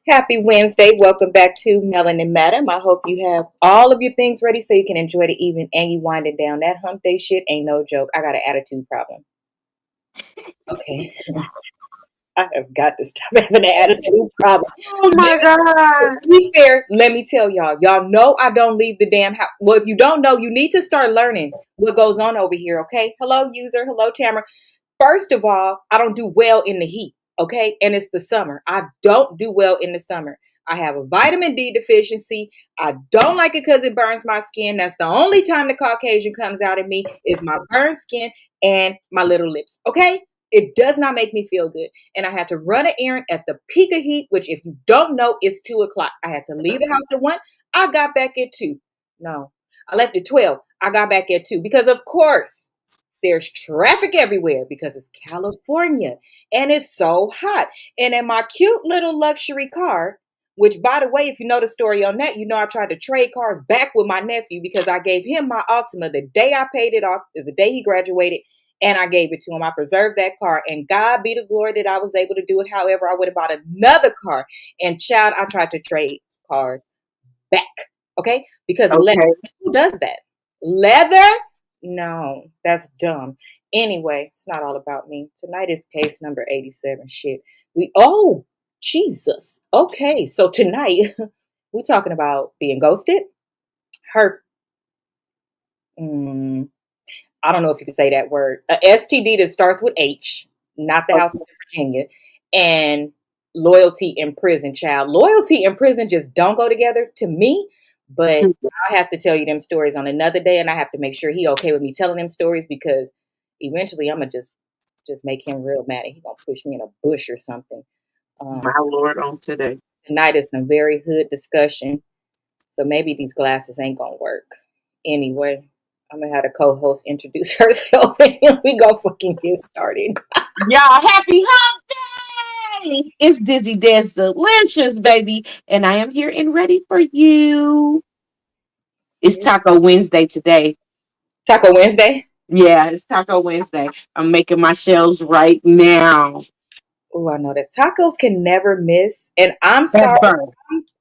Happy Wednesday. Welcome back to Melanin Madame. I hope you have all of your things ready so you can enjoy the evening and you winding down. That hump day shit ain't no joke. I got an attitude problem. Okay. I have got to stop having an attitude problem. Oh my God. To be fair, let me tell y'all. Y'all know I don't leave the damn house. Well, if you don't know, you need to start learning what goes on over here, okay? Hello, user. Hello, Tamara. First of all, I don't do well in the heat, okay? And it's the summer. I don't do well in the summer. I have a vitamin D deficiency. I don't like it because it burns my skin. That's the only time the Caucasian comes out of me is my burned skin and my little lips, okay? It does not make me feel good. And I had to run an errand at the peak of heat, which if you don't know, is 2 o'clock. I had to leave the house at 1. I got back at 2. No, I left at 12. I got back at 2 because, of course, there's traffic everywhere because it's California and it's so hot. And in my cute little luxury car, which, by the way, if you know the story on that, you know I tried to trade cars back with my nephew because I gave him my Altima the day I paid it off, the day he graduated, and I gave it to him. I preserved that car, and God be the glory that I was able to do it. However, I would have bought another car, and child, I tried to trade cars back, okay? Because Okay. who does that? Leather? No, that's dumb. Anyway, it's not all about me. Tonight is case number 87. Shit. Jesus. Okay, so tonight we're talking about being ghosted, hurt. I don't know if you can say that word. A STD that starts with H, not the House of Virginia, and loyalty in prison, child. Loyalty and prison just don't go together to me. But I have to tell you them stories on another day, and I have to make sure he okay with me telling them stories because eventually I'm gonna just make him real mad, and he gonna push me in a bush or something. My Lord on today. Tonight is some very hood discussion, so maybe these glasses ain't gonna work. Anyway, I'm gonna have the co-host introduce herself, and we gonna fucking get started. Y'all, happy hump day! It's Dizzy Des Delicious, baby. And I am here and ready for you. It's Taco Wednesday today. Taco Wednesday. Yeah, it's Taco Wednesday. I'm making my shells right now. Oh, I know that tacos can never miss, and I'm sorry, Ever.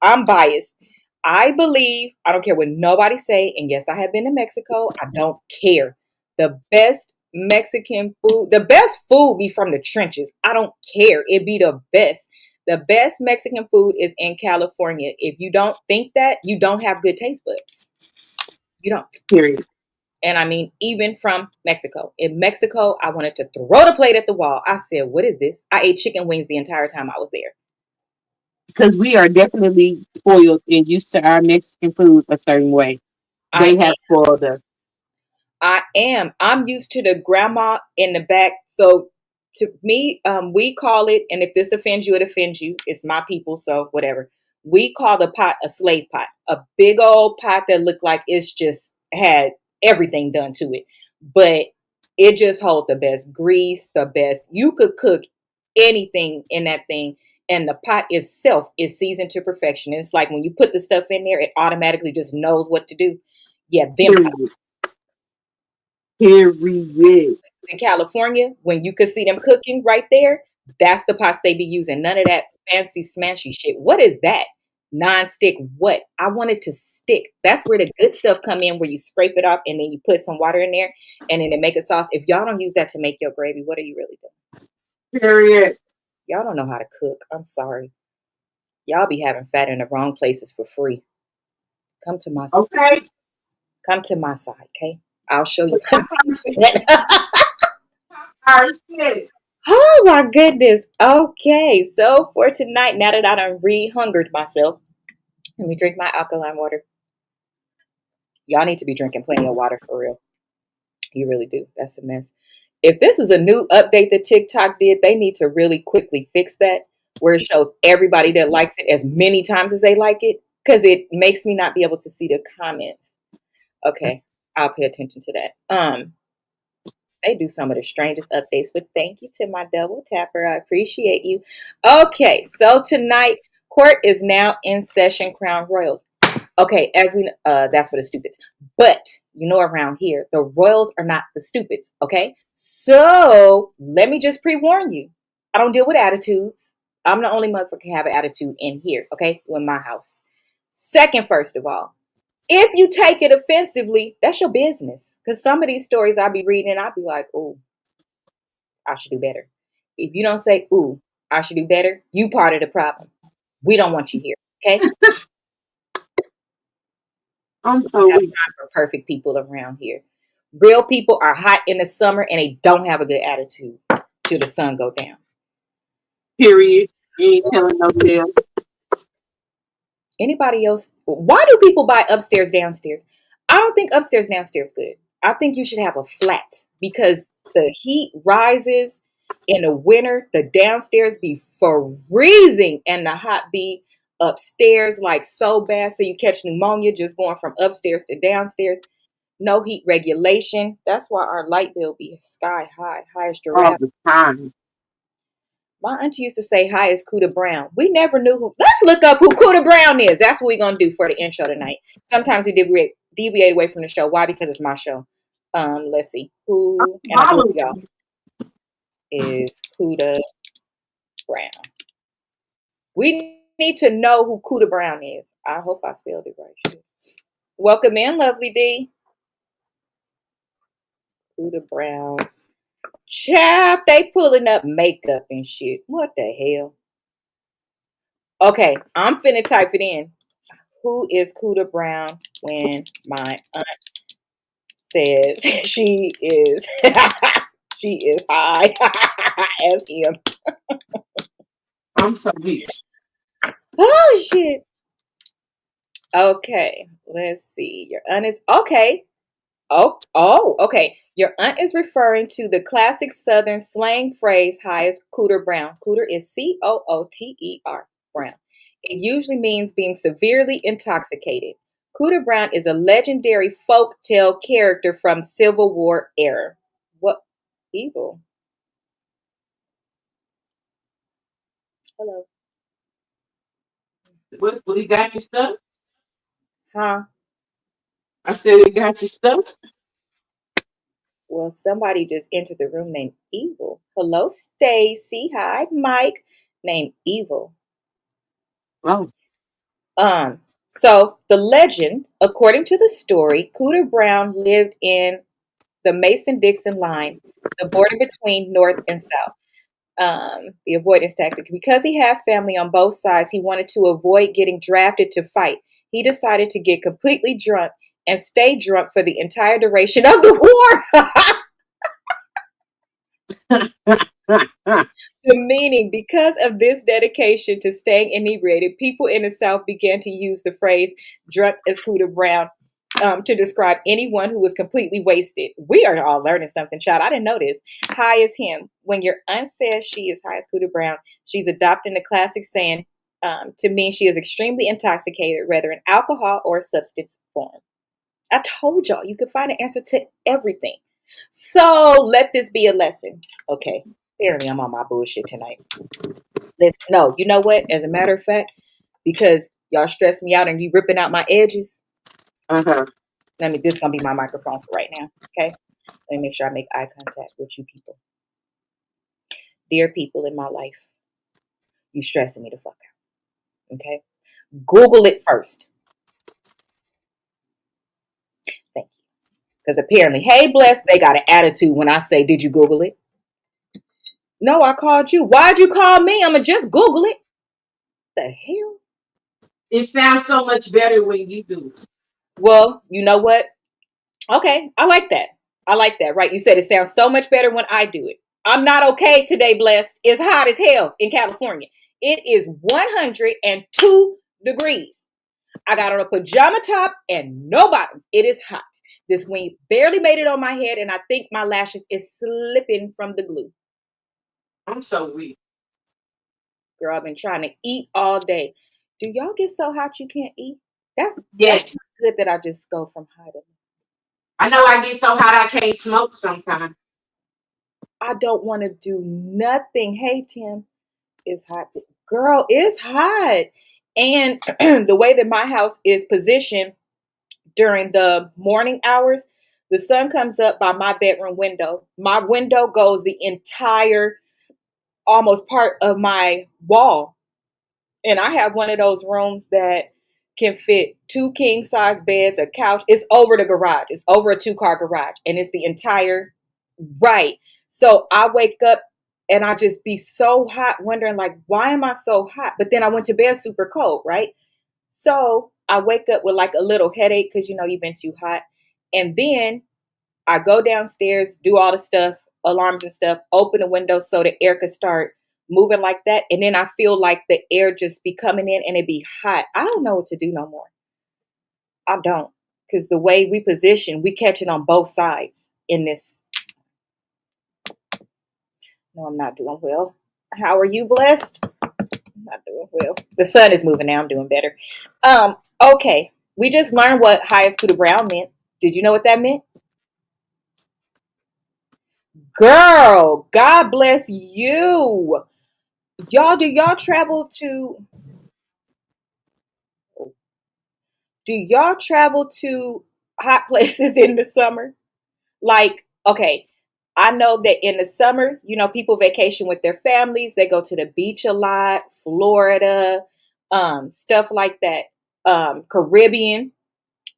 I'm biased. I believe I don't care what nobody say, and yes, I have been to Mexico. I don't care. The best Mexican food, the best food be from the trenches. I don't care. It be the best. The best Mexican food is in California. If you don't think that, you don't have good taste buds. You don't. Period. And I mean, even from Mexico. In Mexico, I wanted to throw the plate at the wall. I said, what is this? I ate chicken wings the entire time I was there. Because we are definitely spoiled and used to our Mexican food a certain way. I They have spoiled us. I am. I'm used to the grandma in the back. So to me, we call it, and if this offends you, it offends you. It's my people, so whatever. We call the pot a slave pot, a big old pot that looked like it's just had everything done to it. But it just holds the best grease, the best. You could cook anything in that thing. And the pot itself is seasoned to perfection. It's like when you put the stuff in there, it automatically just knows what to do. Yeah, them Period. Period. in California, when you could see them cooking right there, that's the pots they be using. None of that fancy smashy shit. What is that? Non-stick what? I want it to stick. That's where the good stuff come in, where you scrape it off and then you put some water in there and then it make a sauce. If y'all don't use that to make your gravy, what are you really doing? Period. Y'all don't know how to cook. I'm sorry. Y'all be having fat in the wrong places for free. Come to my Okay. come to my side, okay? I'll show you. Our shit. Oh my goodness. Okay. So for tonight, now that I done re-hungered myself, let me drink my alkaline water. Y'all need to be drinking plenty of water for real. You really do. That's a mess. If this is a new update that TikTok did, they need to really quickly fix that where it shows everybody that likes it as many times as they like it because it makes me not be able to see the comments. Okay. I'll pay attention to that. They do some of the strangest updates, but thank you to my double tapper. I appreciate you. Okay, so tonight court is now in session. Crown Royals. Okay, as we that's for the stupids. But you know, around here, the Royals are not the stupids. Okay, so let me just pre-warn you. I don't deal with attitudes. I'm the only motherfucker can have an attitude in here, okay? In my house. Second, first of all, if you take it offensively, that's your business. Because some of these stories I'll be reading, I'll be like, oh, I should do better. If you don't say, ooh, I should do better, you part of the problem. We don't want you here, okay? I'm We so have weak. time for perfect people around here. Real people are hot in the summer and they don't have a good attitude till the sun go down. Period. You ain't telling no tale. Anybody else? Why do people buy upstairs, downstairs? I don't think upstairs, downstairs good. I think you should have a flat because the heat rises in the winter. The downstairs be freezing and the hot be upstairs like so bad. So you catch pneumonia just going from upstairs to downstairs. No heat regulation. That's why our light bill be sky high, high as All giraffe. the time. My auntie used to say hi as Cuda Brown. We never knew who. Let's look up who Cuda Brown is. That's what we're gonna do for the intro tonight. Sometimes we deviate away from the show. Why? Because it's my show. Let's see. Who and I do it for y'all is Cuda Brown. We need to know who Cuda Brown is. I hope I spelled it right. Welcome in, lovely D. Cuda Brown. Child, they pulling up makeup and shit. What the hell? Okay, I'm finna type it in. Who is Cuda Brown when my aunt says she is she is high as him? I'm so weak. Oh shit. Okay, let's see. Your aunt is okay. Okay. Your aunt is referring to the classic Southern slang phrase high as Cooter Brown. Cooter is Cooter Brown. It usually means being severely intoxicated. Cooter Brown is a legendary folk tale character from Civil War era. What evil? Hello. What you got your stuff? Huh? I said it got your stuff. Well, somebody just entered the room named Evil. Hello, Stacy. Hi, Mike. Named Evil. Oh, Um, so the legend, according to the story, Cooter Brown lived in the Mason-Dixon line, the border between North and South. The avoidance tactic. Because he had family on both sides, he wanted to avoid getting drafted to fight. He decided to get completely drunk and stay drunk for the entire duration of the war. The meaning, because of this dedication to staying inebriated, people in the South began to use the phrase drunk as Cooter Brown to describe anyone who was completely wasted. We are all learning something, child. I didn't know this. High as him. When your aunt says she is high as Cooter Brown, she's adopting the classic saying to mean she is extremely intoxicated, whether in alcohol or substance form. I told y'all you could find an answer to everything. So let this be a lesson. Okay. Apparently I'm on my bullshit tonight. Let's no, you know what? As a matter of fact, because y'all stress me out and you ripping out my edges, uh-huh. this is gonna be my microphone for right now. Okay. Let me make sure I make eye contact with you people. Dear people in my life, you stressing me the fuck out. Okay. Google it first. Thank you. Because apparently, hey bless, they got an attitude when I say, did you Google it? No, I called you. Why'd you call me? I'ma just Google it. The hell? It sounds so much better when you do it. Well, you know what? Okay, I like that. I like that, right? You said it sounds so much better when I do it. I'm not okay today, blessed. It's hot as hell in California. It is 102 degrees. I got on a pajama top and no bottoms. It is hot. This wind barely made it on my head, and I think my lashes is slipping from the glue. I'm so weak. Girl, I've been trying to eat all day. Do y'all get so hot you can't eat? That's Yes. good that I just go from high to low. I know I get so hot I can't smoke sometimes. I don't want to do nothing. Hey Tim, it's hot. Girl, it's hot. And the way that my house is positioned during the morning hours, the sun comes up by my bedroom window. My window goes the entire almost part of my wall. And I have one of those rooms that can fit two king size beds, a couch. It's over the garage. It's over a 2-car garage, and it's the entire right. So I wake up and I just be so hot, wondering like, why am I so hot? But then I went to bed super cold, right? So I wake up with like a little headache because you've been too hot, and then I go downstairs, do all the stuff, alarms and stuff, open the window so the air could start moving like that. And then I feel like the air just be coming in and it be hot. I don't know what to do no more. I don't. Because the way we position, we catch it on both sides in this. No, I'm not doing well. How are you blessed? I'm not doing well. The sun is moving now. I'm doing better. Okay. We just learned what highest coup de brown meant. Did you know what that meant? Girl, God bless you. Y'all, do y'all travel to hot places in the summer? Like, okay, I know that in the summer, people vacation with their families. They go to the beach a lot, Florida, stuff like that. Caribbean.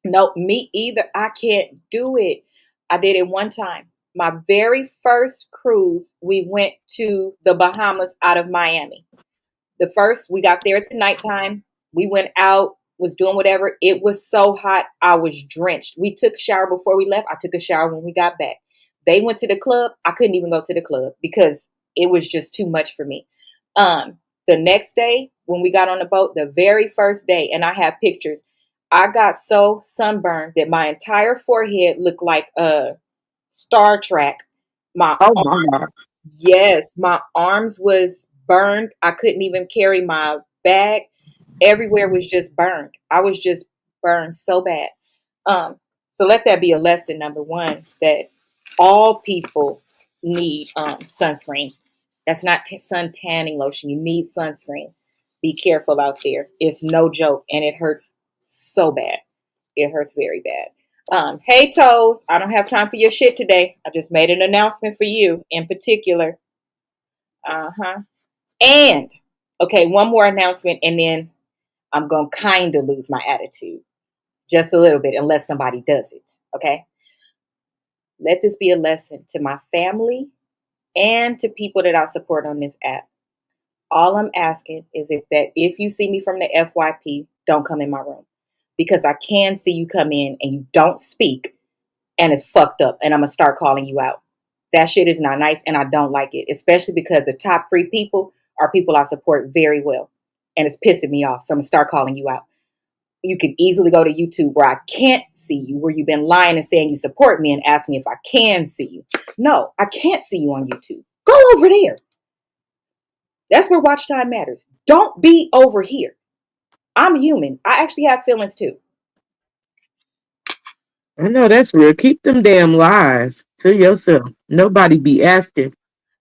Nope, me either. I can't do it. I did it one time. My very first cruise, we went to the Bahamas out of Miami. The first, we got there at the nighttime. We went out, was doing whatever. It was so hot. I was drenched. We took a shower before we left. I took a shower when we got back. They went to the club. I couldn't even go to the club because it was just too much for me. The next day, when we got on the boat, the very first day, and I have pictures, I got so sunburned that my entire forehead looked like Star Trek. My Oh my God. Yes, my arms was burned. I couldn't even carry my bag. Everywhere was just burned. I was just burned so bad. Um, so let that be a lesson number one that all people need sunscreen. That's not sun tanning lotion. You need sunscreen. Be careful out there. It's no joke, and it hurts so bad. It hurts very bad. Hey Toes, I don't have time for your shit today. I just made an announcement for you in particular. Uh-huh. And okay, one more announcement, and then I'm gonna kind of lose my attitude just a little bit, unless somebody does it. Okay. Let this be a lesson to my family and to people that I support on this app. All I'm asking is if you see me from the FYP, don't come in my room because I can see you come in and you don't speak and it's fucked up, and I'm gonna start calling you out. That shit is not nice, and I don't like it, especially because the top 3 people are people I support very well, and it's pissing me off. So I'm gonna start calling you out. You can easily go to YouTube where I can't see you, where you've been lying and saying you support me, and ask me if I can see you. No, I can't see you on YouTube. Go over there. That's where watch time matters. Don't be over here. I'm human. I actually have feelings too. I know that's real. Keep them damn lies to yourself. Nobody be asking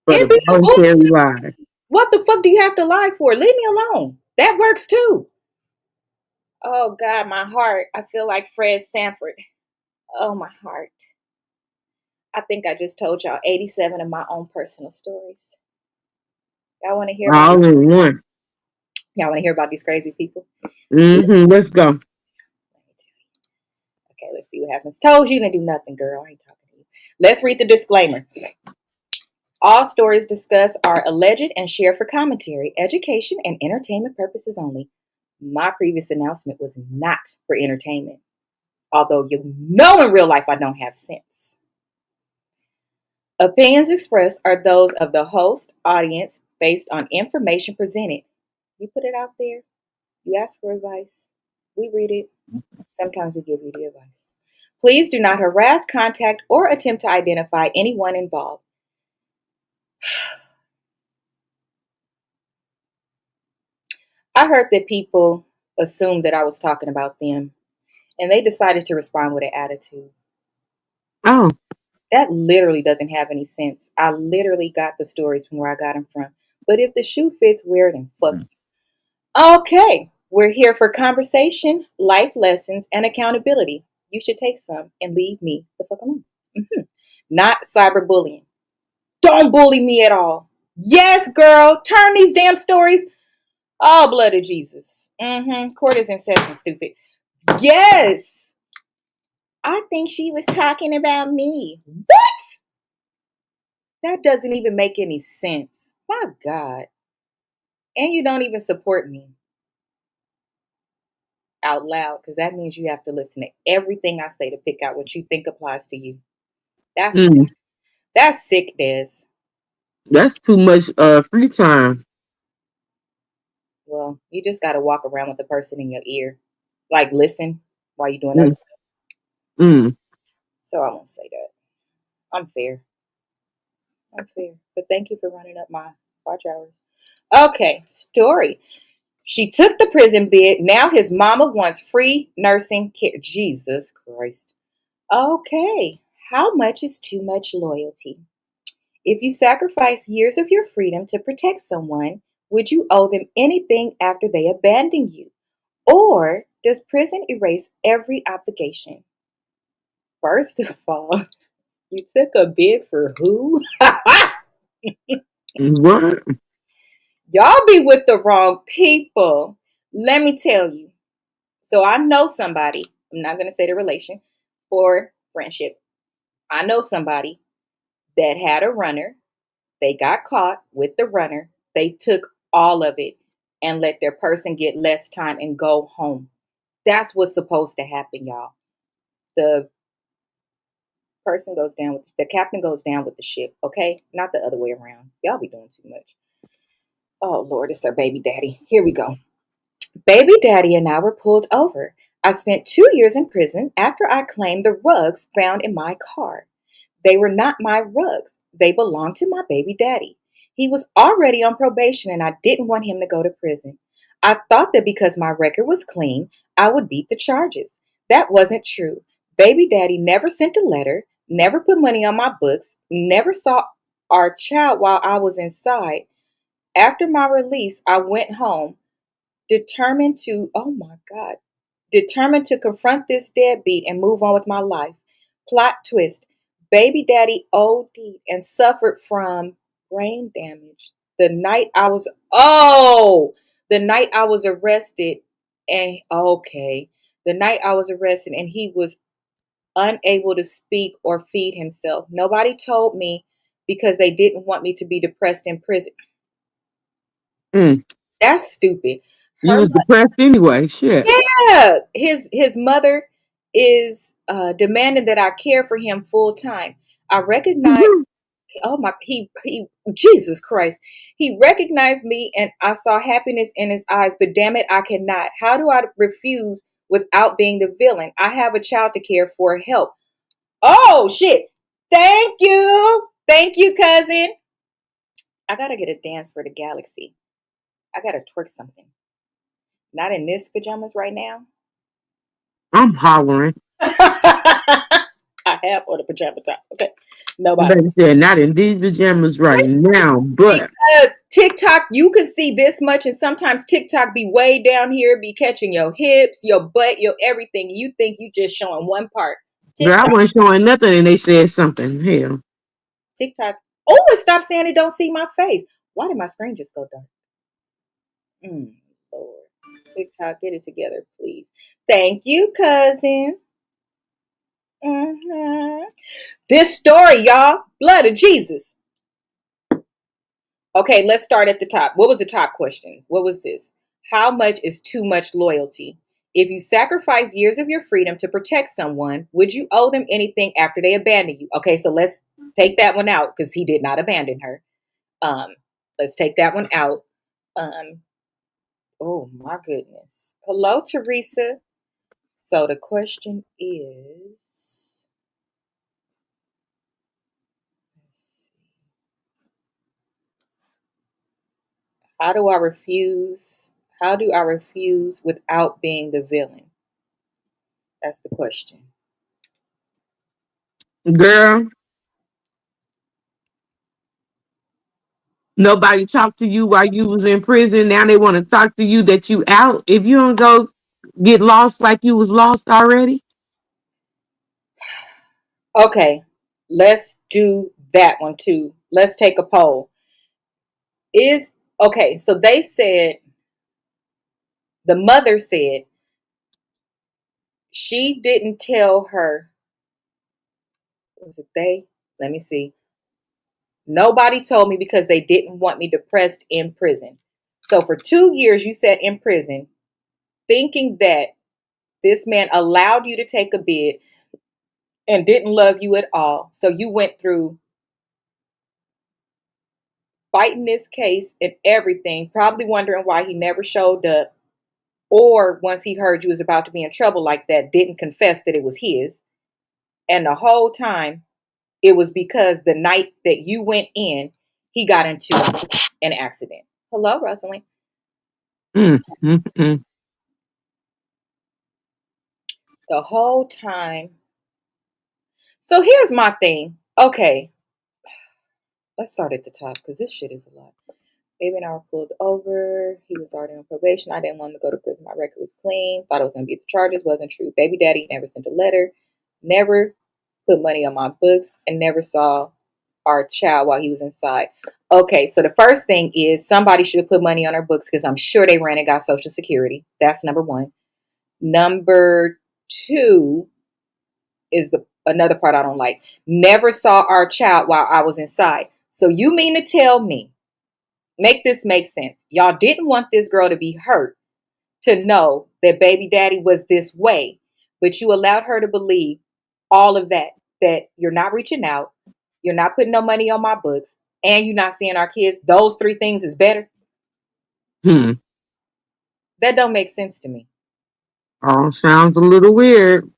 for It the be the voluntary bullshit. lie. What the fuck do you have to lie for? Leave me alone. That works too. Oh God, my heart. I feel like Fred Sanford. Oh, my heart. I think I just told y'all 87 of my own personal stories. Y'all want to hear about these? All in one. Y'all want to hear about these crazy people? Let's go. Okay, let's see what happens. Told you to do nothing, girl. I ain't talking to you. Let's read the disclaimer. All stories discussed are alleged and shared for commentary, education, and entertainment purposes only. My previous announcement was not for entertainment, although you know in real life I don't have sense. Opinions expressed are those of the host, audience, based on information presented. You put it out there, you ask for advice, we read it, sometimes we give you the advice. Please do not harass, contact, or attempt to identify anyone involved. I heard that people assumed that I was talking about them and they decided to respond with an attitude. Oh, That literally doesn't have any sense. I literally got the stories from where I got them from. But if the shoe fits, wear it and fuck you. Okay, we're here for conversation, life lessons, and accountability. You should take some and leave me the fuck alone. Not cyberbullying. Don't bully me at all. Yes, girl. Turn these damn stories. Oh, blood of Jesus. Court is in session, stupid. Yes. I think she was talking about me. What? That doesn't even make any sense. My God. And you don't even support me out loud because that means you have to listen to everything I say to pick out what you think applies to you. That's Mm, that's sick, Des. that's too much free time. Well, you just got to walk around with the person in your ear, like listen while you're doing other Mm, stuff. mm. So I won't say that. I'm fair. I'm fair. But thank you for running up my watch hours. Okay, story. She took the prison bid. Now his mama wants free nursing care. Jesus Christ. Okay. How much is too much loyalty? If you sacrifice years of your freedom to protect someone, would you owe them anything after they abandon you? Or does prison erase every obligation? First of all, you took a bid for who? What? Y'all be with the wrong people. Let me tell you. So I know somebody, I'm not going to say the relation or friendship. I know somebody that had a runner. They got caught with the runner. They took all of it and let their person get less time and go home. That's what's supposed to happen, y'all. The the captain goes down with the ship, okay? Not the other way around. Y'all be doing too much. Oh Lord, it's our baby daddy. Here we go. Baby daddy and I were pulled over. I spent 2 years in prison after I claimed the rugs found in my car. They were not my rugs. They belonged to my baby daddy. He was already on probation and I didn't want him to go to prison. I thought that because my record was clean, I would beat the charges. That wasn't true. Baby daddy never sent a letter, never put money on my books, never saw our child while I was inside. After my release, I went home determined to, oh my God, determined to confront this deadbeat and move on with my life. Plot twist. Baby daddy OD'd and suffered from brain damage. The night I was arrested and okay. The night I was arrested and he was unable to speak or feed himself. Nobody told me because they didn't want me to be depressed in prison. Mm. That's stupid. You Her was depressed anyway. Shit. Yeah, his mother is demanding that I care for him full time. I recognize. Oh my, he Jesus Christ, he recognized me, and I saw happiness in his eyes. But damn it, I cannot. How do I refuse without being the villain? I have a child to care for. Help! Oh shit! Thank you, cousin. I gotta get a dance for the galaxy. I gotta twerk something. Not in this pajamas right now. I'm hollering. I have on a pajama top. Okay. Nobody. Baby said, not in these pajamas right now, but Because TikTok, you can see this much, and sometimes TikTok be way down here, be catching your hips, your butt, your everything. You think you just showing one part. girl, I TikTok, wasn't showing nothing and they said something. Hell. TikTok. Oh, it stopped saying it don't see my face. Why did my screen just go dark? Lord. TikTok, get it together, please. Thank you, cousin. hmm This story, y'all, blood of Jesus. Okay, let's start at the top. What was the top question? What was this? How much is too much loyalty? If you sacrifice years of your freedom to protect someone, would you owe them anything after they abandon you? Okay, so let's take that one out because he did not abandon her. Um, let's take that one out. Um, oh my goodness. Hello, Teresa. So the question is, how do I refuse? How do I refuse without being the villain? That's the question. Girl, nobody talked to you while you was in prison. Now they want to talk to you that you out. If you don't go get lost like you was lost already. Okay, let's do that one too. Let's take a poll. Is okay. So they said, the mother said she didn't tell her. Was it they? Let me see. Nobody told me because they didn't want me depressed in prison. So for 2 years, you sat in prison thinking that this man allowed you to take a bid and didn't love you at all. So you went through fighting this case and everything, probably wondering why he never showed up. Or once he heard you was about to be in trouble like that, didn't confess that it was his. And the whole time, it was because the night that you went in, he got into an accident. Hello, Rosalind. Mm, mm, mm. The whole time. So here's my thing. Okay, let's start at the top because this shit is a lot. Baby and I were pulled over. He was already on probation. I didn't want him to go to prison. My record was clean. Thought I was going to beat the charges. Wasn't true. Baby daddy never sent a letter. Never put money on my books. And never saw our child while he was inside. Okay, so the first thing is somebody should have put money on our books because I'm sure they ran and got Social Security. That's number one. Number two is the another part I don't like. Never saw our child while I was inside. So you mean to tell me, make this make sense. Y'all didn't want this girl to be hurt, to know that baby daddy was this way, but you allowed her to believe all of that, that you're not reaching out, you're not putting no money on my books, and you're not seeing our kids. Those three things is better. Hmm. That don't make sense to me. All sounds a little weird.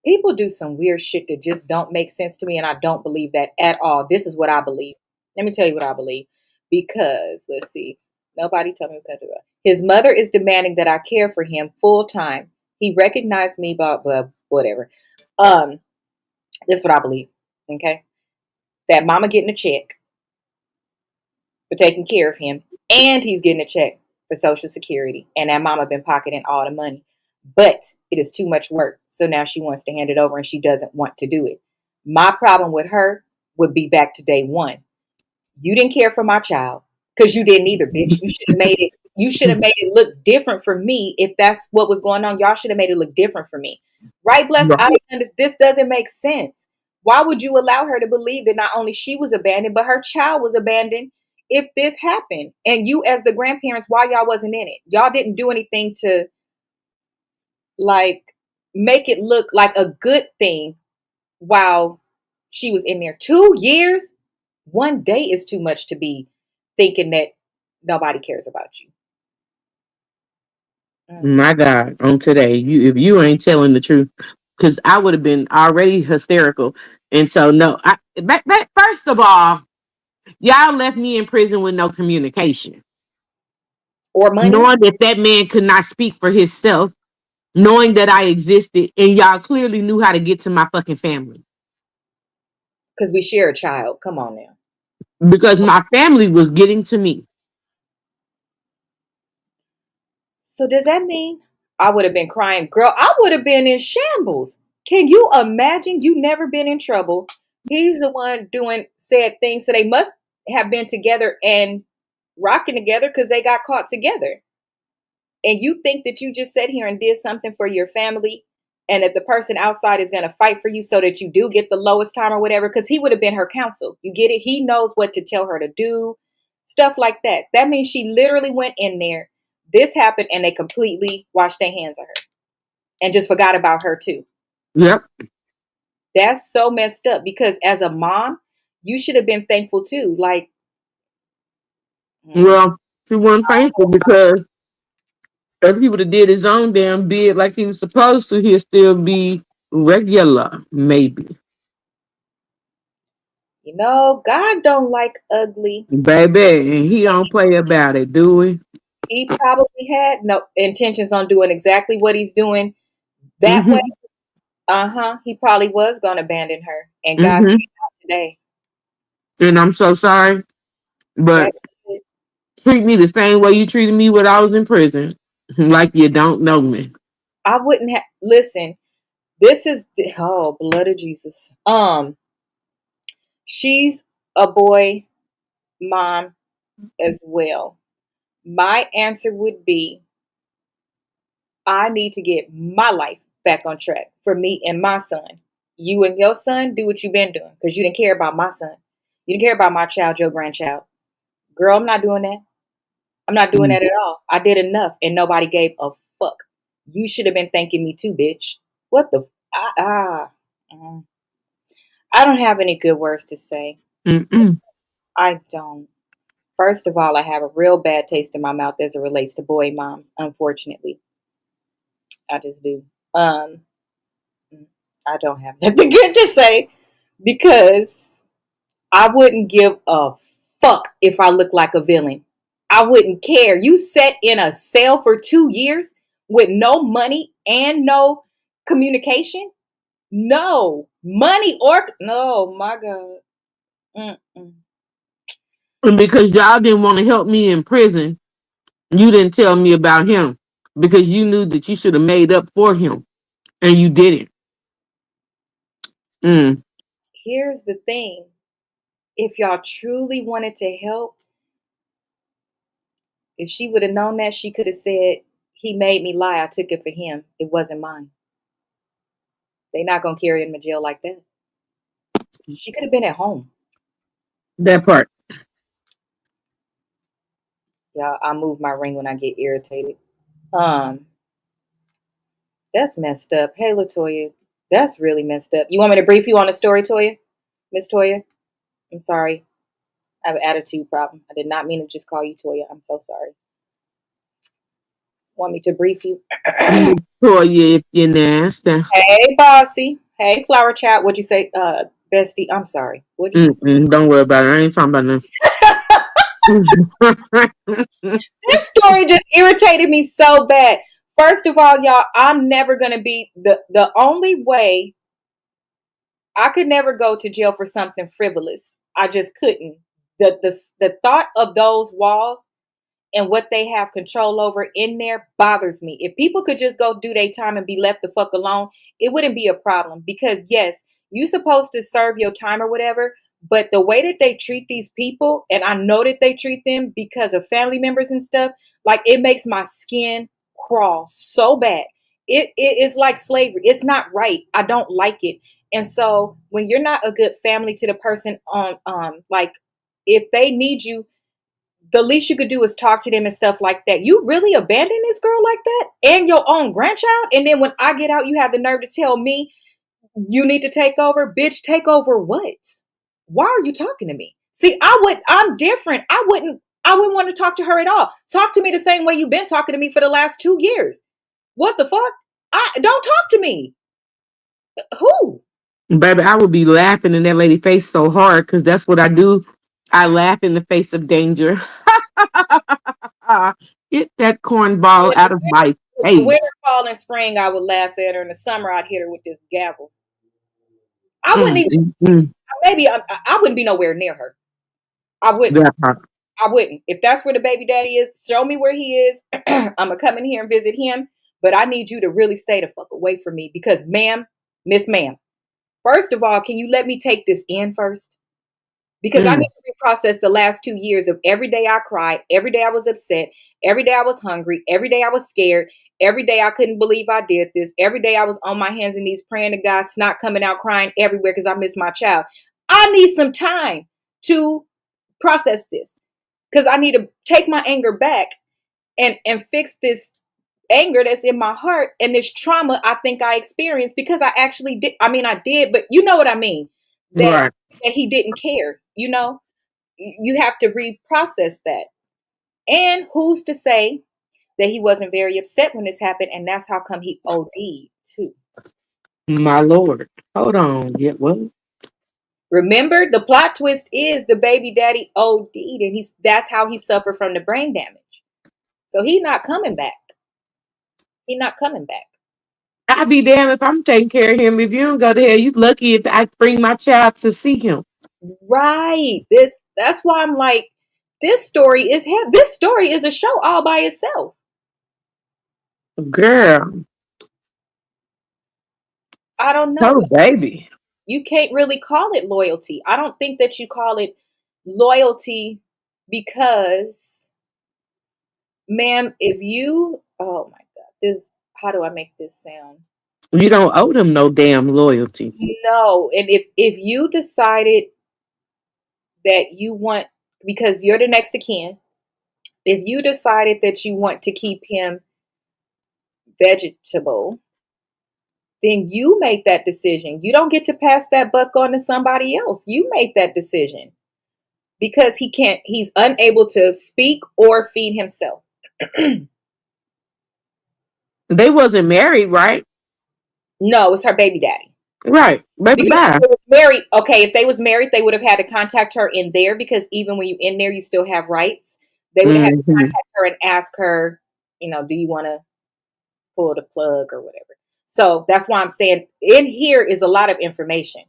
People do some weird shit that just don't make sense to me, and I don't believe that at all. This is what I believe. Let me tell you what I believe. Because, let's see, nobody told me what to do. His mother is demanding that I care for him full time. He recognized me, but whatever. This is what I believe. Okay, that mama getting a check for taking care of him, and he's getting a check for Social Security, and that mama been pocketing all the money. But it is too much work, so now she wants to hand it over, and she doesn't want to do it. My problem with her would be back to day one. You didn't care for my child because you didn't either, bitch. You should have made it. You should have made it look different for me if that's what was going on. Y'all should have made it look different for me, right? Bless. Right. This doesn't make sense. Why would you allow her to believe that not only she was abandoned, but her child was abandoned if this happened? And you, as the grandparents, why y'all wasn't in it? Y'all didn't do anything to like make it look like a good thing while she was in there. 2 years. One day is too much to be thinking that nobody cares about you. Mm. My God, on today, you if you ain't telling the truth, because I would have been already hysterical. And so, no, first of all, y'all left me in prison with no communication, Or money, knowing that that man could not speak for himself, knowing that I existed, and y'all clearly knew how to get to my fucking family because we share a child. Come on now. because my family was getting to me. So does that mean I would have been crying? Girl, I would have been in shambles. Can you imagine? You never been in trouble. He's the one doing said things. So they must have been together and rocking together because they got caught together. And you think that you just sat here and did something for your family and that the person outside is going to fight for you so that you do get the lowest time or whatever, because he would have been her counsel. You get it? He knows what to tell her to do, stuff like that. That means she literally went in there. This happened and they completely washed their hands of her and just forgot about her too. Yep. That's so messed up because as a mom, you should have been thankful too. Like, Well, she wasn't thankful because if he would have did his own damn bid like he was supposed to, he'd still be regular, maybe. God don't like ugly. Baby, and he don't play about it, do we? He probably had no intentions on doing exactly what he's doing that way. Mm-hmm. He probably was going to abandon her. And God Mm-hmm. saved her today. And I'm so sorry, but That's it. treat me the same way you treated me when I was in prison. Like you don't know me. I wouldn't have, listen, this is, oh, blood of Jesus. She's a boy mom. as well. My answer would be I need to get my life back on track for me and my son. You and your son, do what you've been doing because you didn't care about my son. You didn't care about my child, your grandchild. Girl, I'm not doing that. I'm not doing that at all. I did enough and nobody gave a fuck. You should have been thanking me too, bitch. What the? Ah, ah. Mm. I don't have any good words to say. Mm-mm. I don't. First of all, I have a real bad taste in my mouth as it relates to boy moms, unfortunately. I just do. Um, I don't have nothing good to say because I wouldn't give a fuck if I look like a villain. I wouldn't care. You sat in a cell for 2 years with no money and no communication? No. Money or no, my God. Mm-mm. And because y'all didn't want to help me in prison, you didn't tell me about him because you knew that you should have made up for him and you didn't. Mm. Here's the thing. If y'all truly wanted to help, if she would have known that, she could have said, he made me lie. I took it for him. It wasn't mine. They not gonna carry him to jail like that. She could have been at home. That part. Y'all, I move my ring when I get irritated. Um, that's messed up. Hey, Latoya, that's really messed up. You want me to brief you on the story, Toya? Miss Toya? I'm sorry. I have an attitude problem. I did not mean to just call you Toya. I'm so sorry. Want me to brief you? For you if you're nasty. Hey, bossy. Hey, flower chat. What'd you say, bestie? I'm sorry. What'd you say? Mm-mm, don't worry about it. I ain't talking about nothing. This story just irritated me so bad. First of all, y'all, I'm never gonna be the only way I could never go to jail for something frivolous. I just couldn't. The thought of those walls and what they have control over in there bothers me. If people could just go do their time and be left the fuck alone, it wouldn't be a problem. Because yes, you supposed to serve your time or whatever, but the way that they treat these people, and I know that they treat them because of family members and stuff, like it makes my skin crawl so bad. It's like slavery. It's not right. I don't like it. And so when you're not a good family to the person on like if they need you, the least you could do is talk to them and stuff like that. You really abandon this girl like that and your own grandchild? And then when I get out, you have the nerve to tell me you need to take over? Bitch, take over what? Why are you talking to me? See, I'm different. I wouldn't want to talk to her at all. Talk to me the same way you've been talking to me for the last 2 years. What the fuck? I don't talk to me. Who? Baby, I would be laughing in that lady face so hard because that's what I do. I laugh in the face of danger. Get that cornball In out of my the winter, face. fall, and spring, I would laugh at her. In the summer, I'd hit her with this gavel. I wouldn't Mm, even mm, mm. maybe I wouldn't be nowhere near her. I wouldn't. That part. I wouldn't. If that's where the baby daddy is, show me where he is. I'm gonna come in here and visit him. But I need you to really stay the fuck away from me because, ma'am, Miss Ma'am, first of all, can you let me take this in first? Because I need Mm. to reprocess the last 2 years of every day I cried, every day I was upset, every day I was hungry, every day I was scared, every day I couldn't believe I did this, every day I was on my hands and knees praying to God, snot coming out, crying everywhere because I miss my child. I need some time to process this because I need to take my anger back and fix this anger that's in my heart and this trauma I think I experienced because I actually did. I mean, I did, but you know what I mean? That Right. that he didn't care, you know? You have to reprocess that. And who's to say that he wasn't very upset when this happened and that's how come he OD'd too. My Lord. Hold on. Yeah, what? Remember, the plot twist is the baby daddy OD'd and that's how he suffered from the brain damage. So he's not coming back. He's not coming back. I'd be damned if I'm taking care of him. If you don't go to hell, you lucky if I bring my child to see him. Right. That's why I'm like, this story is a show all by itself. Girl. I don't know. Oh, baby. You can't really call it loyalty. I don't think that you call it loyalty Because, ma'am, if you, oh my God, this, how do I make this sound? You don't owe them no damn loyalty. No, and if you decided that you want, because you're the next of kin, if you decided that you want to keep him vegetable, then you make that decision. You don't get to pass that buck on to somebody else. You make that decision because he's unable to speak or feed himself. They wasn't married, right? No, it's her baby daddy. Right. Baby Because if bye. they was married, okay, if they was married, they would have had to contact her in there because even when you in there, you still have rights. They would have had to Hmm. contact her and ask her, do you want to pull the plug or whatever. So that's why I'm saying in here is a lot of information.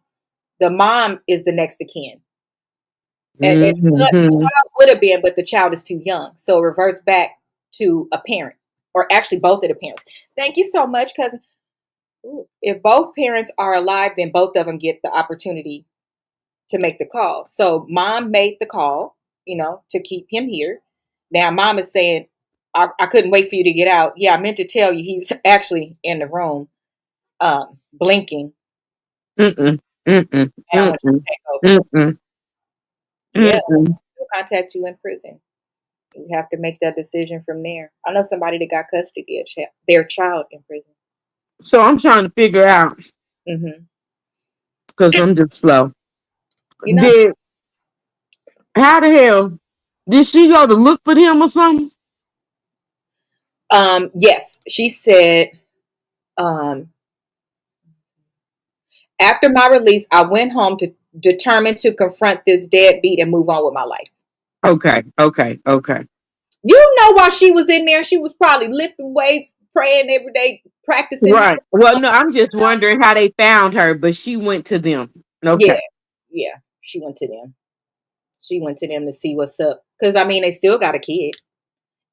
The mom is the next of kin. And the Hmm. child would have been, but the child is too young. So it reverts back to a parent, or actually both of the parents. Thank you so much, cousin. Ooh. If both parents are alive, then both of them get the opportunity to make the call. So mom made the call, to keep him here. Now mom is saying, I couldn't wait for you to get out. Yeah, I meant to tell you he's actually in the room, blinking. Mm-mm. Mm-mm. And I want you Mm-mm. to take over. Mm-mm. Yeah, Mm-mm. they'll contact you in prison. You have to make that decision from there. I know somebody that got custody of their child in prison. So I'm trying to figure out Hmm. because I'm just slow. You know, Did how the hell did she go to look for him or something? yes, she said, um, after my release, I went home to determined to confront this deadbeat and move on with my life. Okay. Okay. Okay. You know, while she was in there, she was probably lifting weights, praying every day, practicing. Right. Well, no, I'm just wondering how they found her, but she went to them. Yeah, Okay. yeah. She went to them. She went to them to see what's up. Because, I mean, they still got a kid.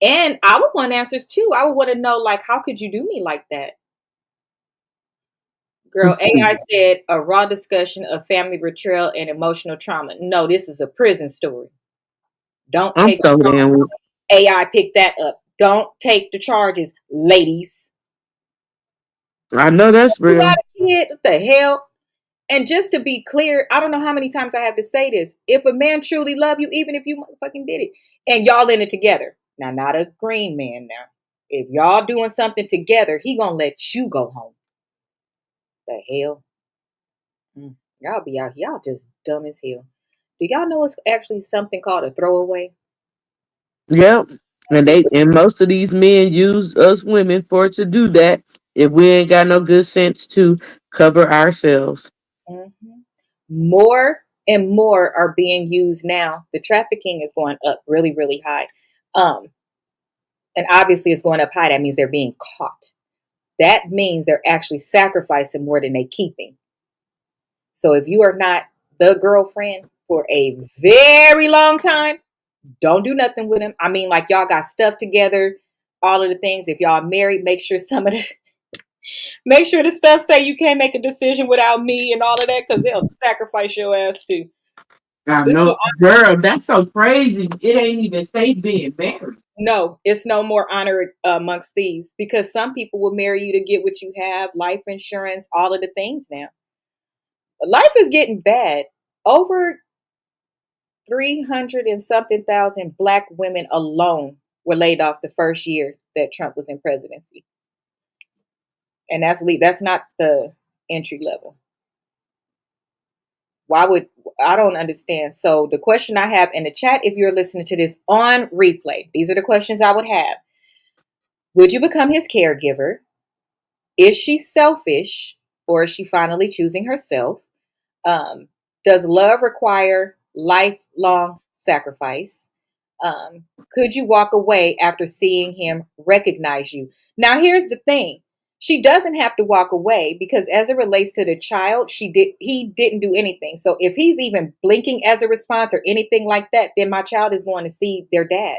And I would want answers too. I would want to know, like, how could you do me like that? Girl, AI said a raw discussion of family betrayal and emotional trauma. No, this is a prison story. Don't I'm take so damn. AI pick that up. Don't take the charges, ladies. I know that's You got real. a kid? What the hell? And just to be clear, I don't know how many times I have to say this. If a man truly love you, even if you motherfucking did it, and y'all in it together, now not a green man now. If y'all doing something together, he gonna let you go home. The hell? Y'all be out here, y'all just dumb as hell. Do y'all know it's actually something called a throwaway? Yep. And most of these men use us women for to do that if we ain't got no good sense to cover ourselves. Hmm. More and more are being used now. The trafficking is going up really, really high. Um, and obviously it's going up high. That means they're being caught. That means they're actually sacrificing more than they keeping. So if you are not the girlfriend for a very long time, don't do nothing with them. I mean, like y'all got stuff together, all of the things. If y'all married, make sure some of the make sure the stuff say you can't make a decision without me and all of that, because they'll sacrifice your ass too. I It's no, know, girl, that's so crazy. It ain't even safe being married. no, it's no more honor amongst thieves, because some people will marry you to get what you have, life insurance, all of the things now. Life is getting bad. Over 300 and something thousand black women alone were laid off the first year that Trump was in presidency. And that's not the entry level. Why would I don't understand. So the question I have in the chat, if you're listening to this on replay, these are the questions I would have. Would you become his caregiver? Is she selfish, or is she finally choosing herself? Um, does love require lifelong sacrifice? Could you walk away after seeing him recognize you? Now, here's the thing. She doesn't have to walk away, because as it relates to the child, he didn't do anything. So if he's even blinking as a response or anything like that, then my child is going to see their dad.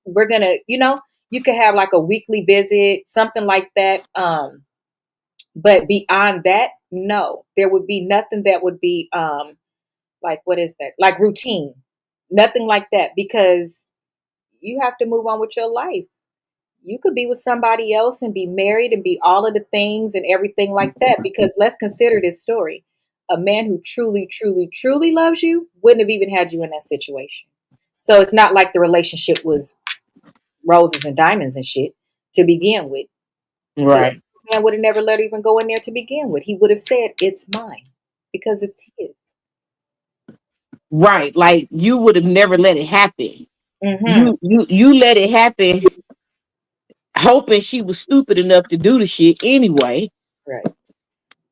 We're gonna, you could have like a weekly visit, something like that. But beyond that, no, there would be nothing that would be like, what is that? Like routine. Nothing like that, because you have to move on with your life. You could be with somebody else and be married and be all of the things and everything like that, because let's consider this story. A man who truly, truly, truly loves you wouldn't have even had you in that situation. So it's not like the relationship was roses and diamonds and shit to begin with. The Right. man would have never let her even go in there to begin with. He would have said, "It's mine," because it's his. Right. Like you would have never let it happen. Mm-hmm. You let it happen hoping she was stupid enough to do the shit anyway. Right.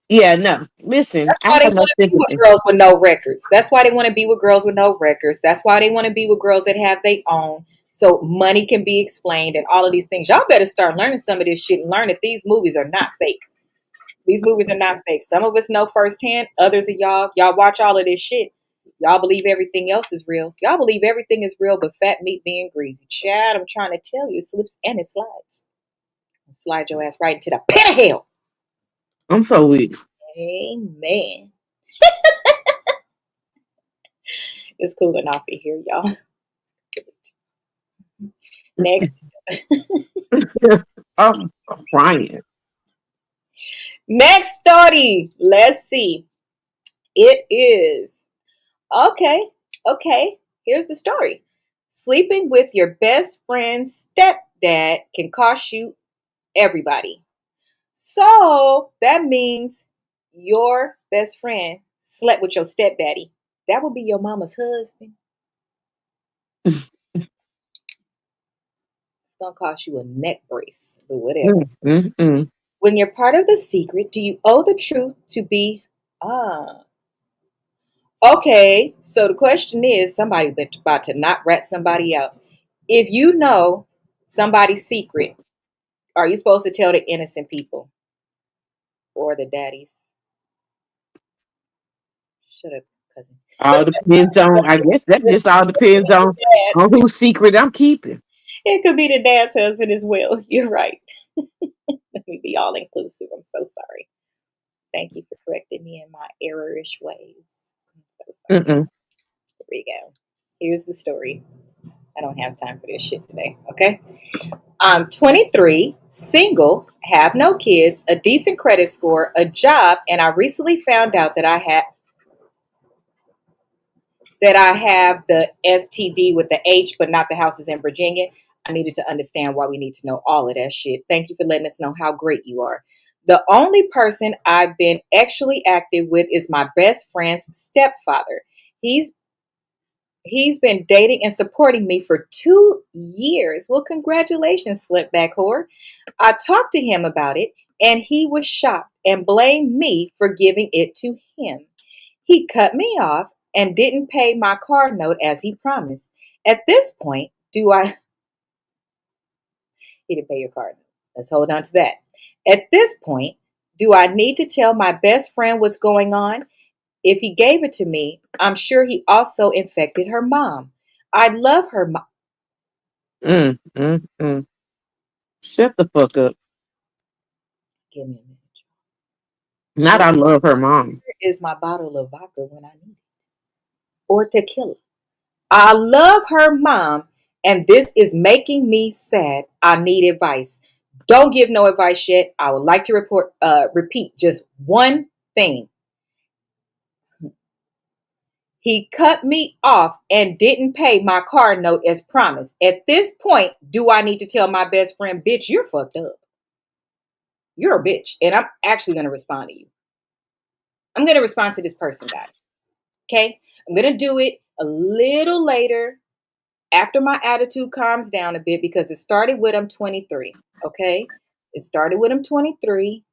Yeah, no. Listen, That's I why they have no want to be with sympathy. girls with no records. That's why they want to be with girls with no records. That's why they want to be with girls that have their own. So money can be explained and all of these things. Y'all better start learning some of this shit and learn that these movies are not fake. These movies are not fake. Some of us know firsthand. Others of y'all watch all of this shit. Y'all believe everything else is real. Y'all believe everything is real, but fat meat being greasy. Chad, I'm trying to tell you, it slips and it slides. Slide your ass right into the pit of hell. I'm so weak. Amen. It's cooling off in here, y'all. Next, I'm crying. next story. Let's see. It is okay. Okay. Here's the story. Sleeping with your best friend's stepdad can cost you everybody. So that means your best friend slept with your stepdaddy. That would be your mama's husband. It's gonna cost you a neck brace or whatever. Mm, mm, mm. When you're part of the secret, do you owe the truth to be ah? Okay, so the question is, somebody about to not rat somebody out. If you know somebody's secret, are you supposed to tell the innocent people or the daddies? Shut up, cousin. All depends on. I guess that just all depends on Dads. whose secret I'm keeping. It could be the dad's husband as well. You're right. Let me be all inclusive. I'm so sorry. Thank you for correcting me in my errorish ways. I'm so sorry. Mm-mm. Here we go. Here's the story. I don't have time for this shit today. Okay. I'm 23, single, have no kids, a decent credit score, a job, and I recently found out that I have the STD with the H, but not the houses in Virginia. I needed to understand why we need to know all of that shit. Thank you for letting us know how great you are. The only person I've been actually active with is my best friend's stepfather. He's he's been dating and supporting me for 2 years. Well, congratulations, slipback whore. I talked to him about it, and he was shocked and blamed me for giving it to him. He cut me off and didn't pay my car note as he promised. At this point, do I? He didn't pay your car note. Let's hold on to that. At this point, do I need to tell my best friend what's going on? If he gave it to me, I'm sure he also infected her mom. I love her. Mm, mm, mm. Shut the fuck up. Give me a minute. Not I love her mom. Where is my bottle of vodka when I need it? Or tequila? I love her mom, and this is making me sad. I need advice. Don't give no advice yet. I would like to repeat just one thing. He cut me off and didn't pay my car note as promised. At this point, do I need to tell my best friend, bitch, you're fucked up? You're a bitch. And I'm actually going to respond to you. I'm going to respond to this person, guys. Okay? I'm going to do it a little later after my attitude calms down a bit, because it started with I'm 23. Okay? It started with I'm 23.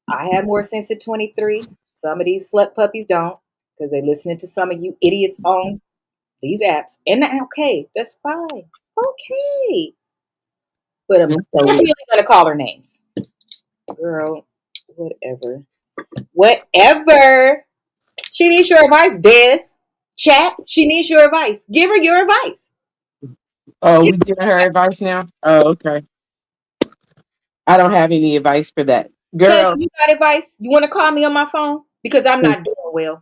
I had more sense at 23. Some of these slut puppies don't, because they're listening to some of you idiots on these apps. And okay, that's fine. Okay. But I'm I'm so weak. definitely going to call her names. Girl, whatever. Whatever. She needs your advice, Des. Chat, she needs your advice. Give her your advice. Oh, we giving her advice now? Oh, okay. I don't have any advice for that. Cousin, Girl, you got advice? You want to call me on my phone? Because I'm not doing well.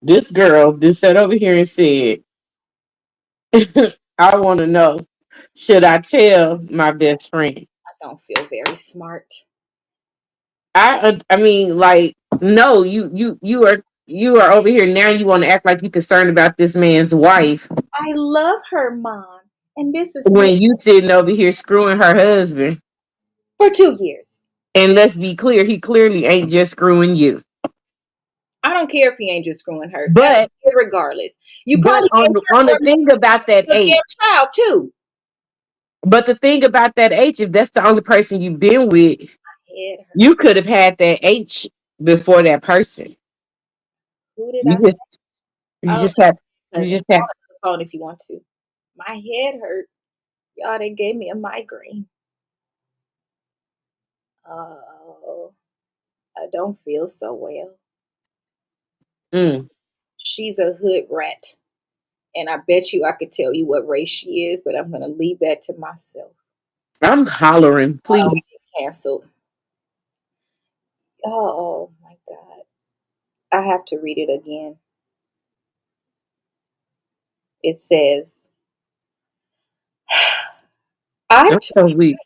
This girl just sat over here and said, I want to know, should I tell my best friend? I don't feel very smart. I mean, like, no, you are over here now. You want to act like you're concerned about this man's wife I love her, Mom. And this is me when you sitting over here screwing her husband. for 2 years. And let's be clear, he clearly ain't just screwing you. I don't care if he ain't just screwing her. That's But irregardless. You but probably gave her on the more thing about that than a age, damn child, too. but the thing about that age, if that's the only person you've been with, Head hurt. you could have had that H before that person. Who did You I say? just you I don't just have know. you Cousin. just have Call it the phone if you want to. My head hurt. Y'all, they gave me a migraine. Oh, I don't feel so well. mm, She's a hood rat. And I bet you I could tell you what race she is, but I'm going to leave that to myself. I'm hollering, I don't please. get canceled. Oh my God. I have to read it again. It says, I'm I'm so weak.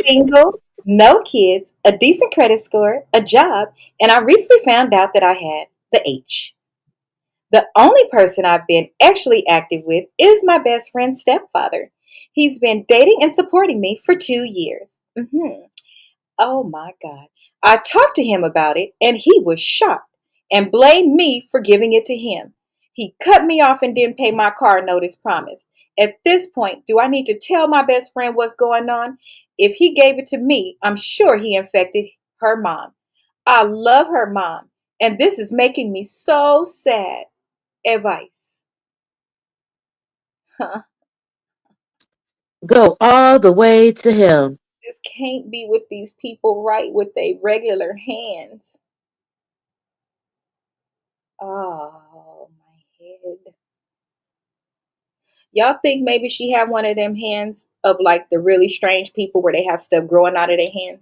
single, no kids, a decent credit score, a job, and I recently found out that I had the H. The only person I've been actually active with is my best friend's stepfather. He's been dating and supporting me for 2 years. Oh my God. I talked to him about it and he was shocked and blamed me for giving it to him. He cut me off and didn't pay my car note as promised. At this point, do I need to tell my best friend what's going on? If he gave it to me, I'm sure he infected her mom. I love her mom, and this is making me so sad. Advice. Huh? Go all the way to hell. This can't be with these people right with their regular hands. Oh, my head. Y'all think maybe she had one of them hands of like the really strange people where they have stuff growing out of their hands?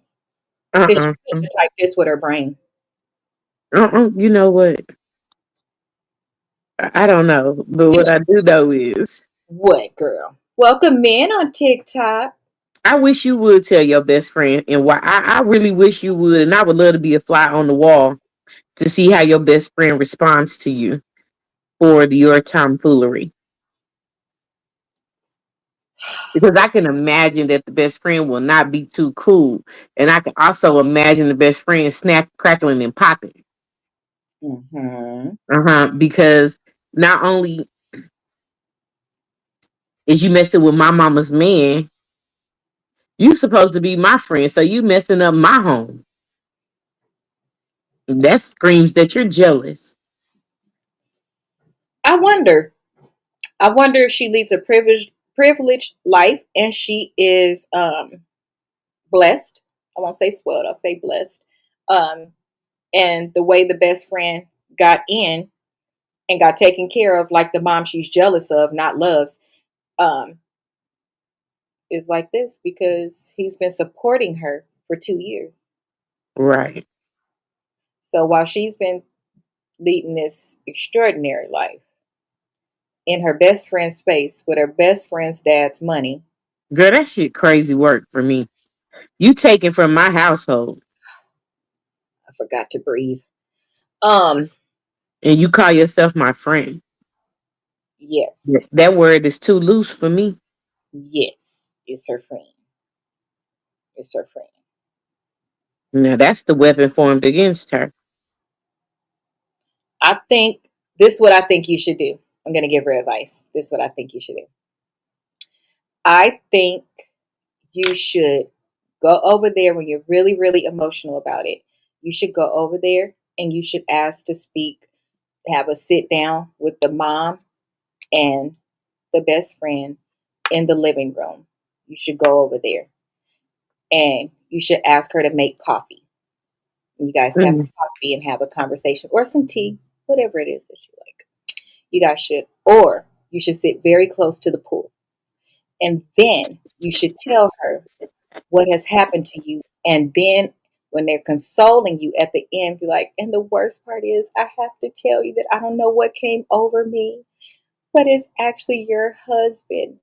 Because she Uh-uh. could just like this with her brain. Uh-uh. You know what? I don't know. But You what I do know is what, girl? Welcome in on TikTok. I wish you would tell your best friend and why I really wish you would, and I would love to be a fly on the wall to see how your best friend responds to you for your tomfoolery. Because I can imagine that the best friend will not be too cool. And I can also imagine the best friend snap, crackling, and popping. Mm-hmm. Because not only is you messing with my mama's man, you supposed to be my friend. So you messing up my home. That screams that you're jealous. I wonder. I wonder if she leads a privileged life and she is blessed. I won't say spoiled, I'll say blessed. Um and the way the best friend got in and got taken care of, like the mom she's jealous of, not loves, um, is like this because he's been supporting her for 2 years. Right. So while she's been leading this extraordinary life in her best friend's space with her best friend's dad's money, Girl, that shit crazy work for me. You taking from my household I forgot to breathe. Um, and you call yourself my friend. yes, That word is too loose for me. yes, it's her friend. It's her friend. Now that's the weapon formed against her. I think this is what I think you should do. I'm gonna give her advice. This is what I think you should do. I think you should go over there when you're really, really emotional about it. You should go over there and you should ask to speak, have a sit down with the mom and the best friend in the living room. You should go over there and you should ask her to make coffee. You guys have Mm. coffee and have a conversation or some tea, whatever it is that you like. You guys should, or you should sit very close to the pool. And then you should tell her what has happened to you. And then when they're consoling you at the end, be like, and the worst part is, I have to tell you that I don't know what came over me, but it's actually your husband.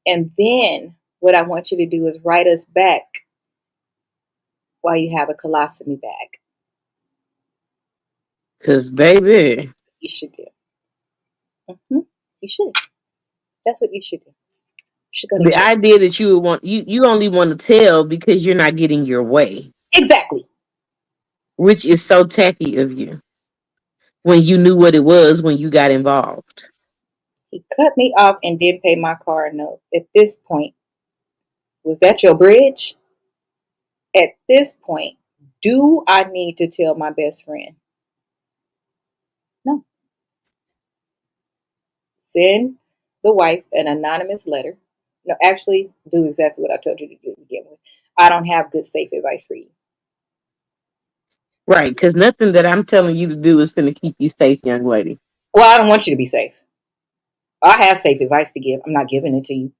And then what I want you to do is write us back while you have a colostomy bag. Cause baby, You should do. Hmm. You should. That's what you should do. You should go to the your. idea that you would want you only want to tell because you're not getting your way, Exactly. which is so tacky of you when you knew what it was when you got involved. He cut me off and didn't pay my car note. At this point, was that your bridge? At this point, do I need to tell my best friend? No. Send the wife an anonymous letter. No, actually, do exactly what I told you to do to begin with. I don't have good, safe advice for you. Right, because nothing that I'm telling you to do is going to keep you safe, young lady. Well, I don't want you to be safe. I have safe advice to give. I'm not giving it to you.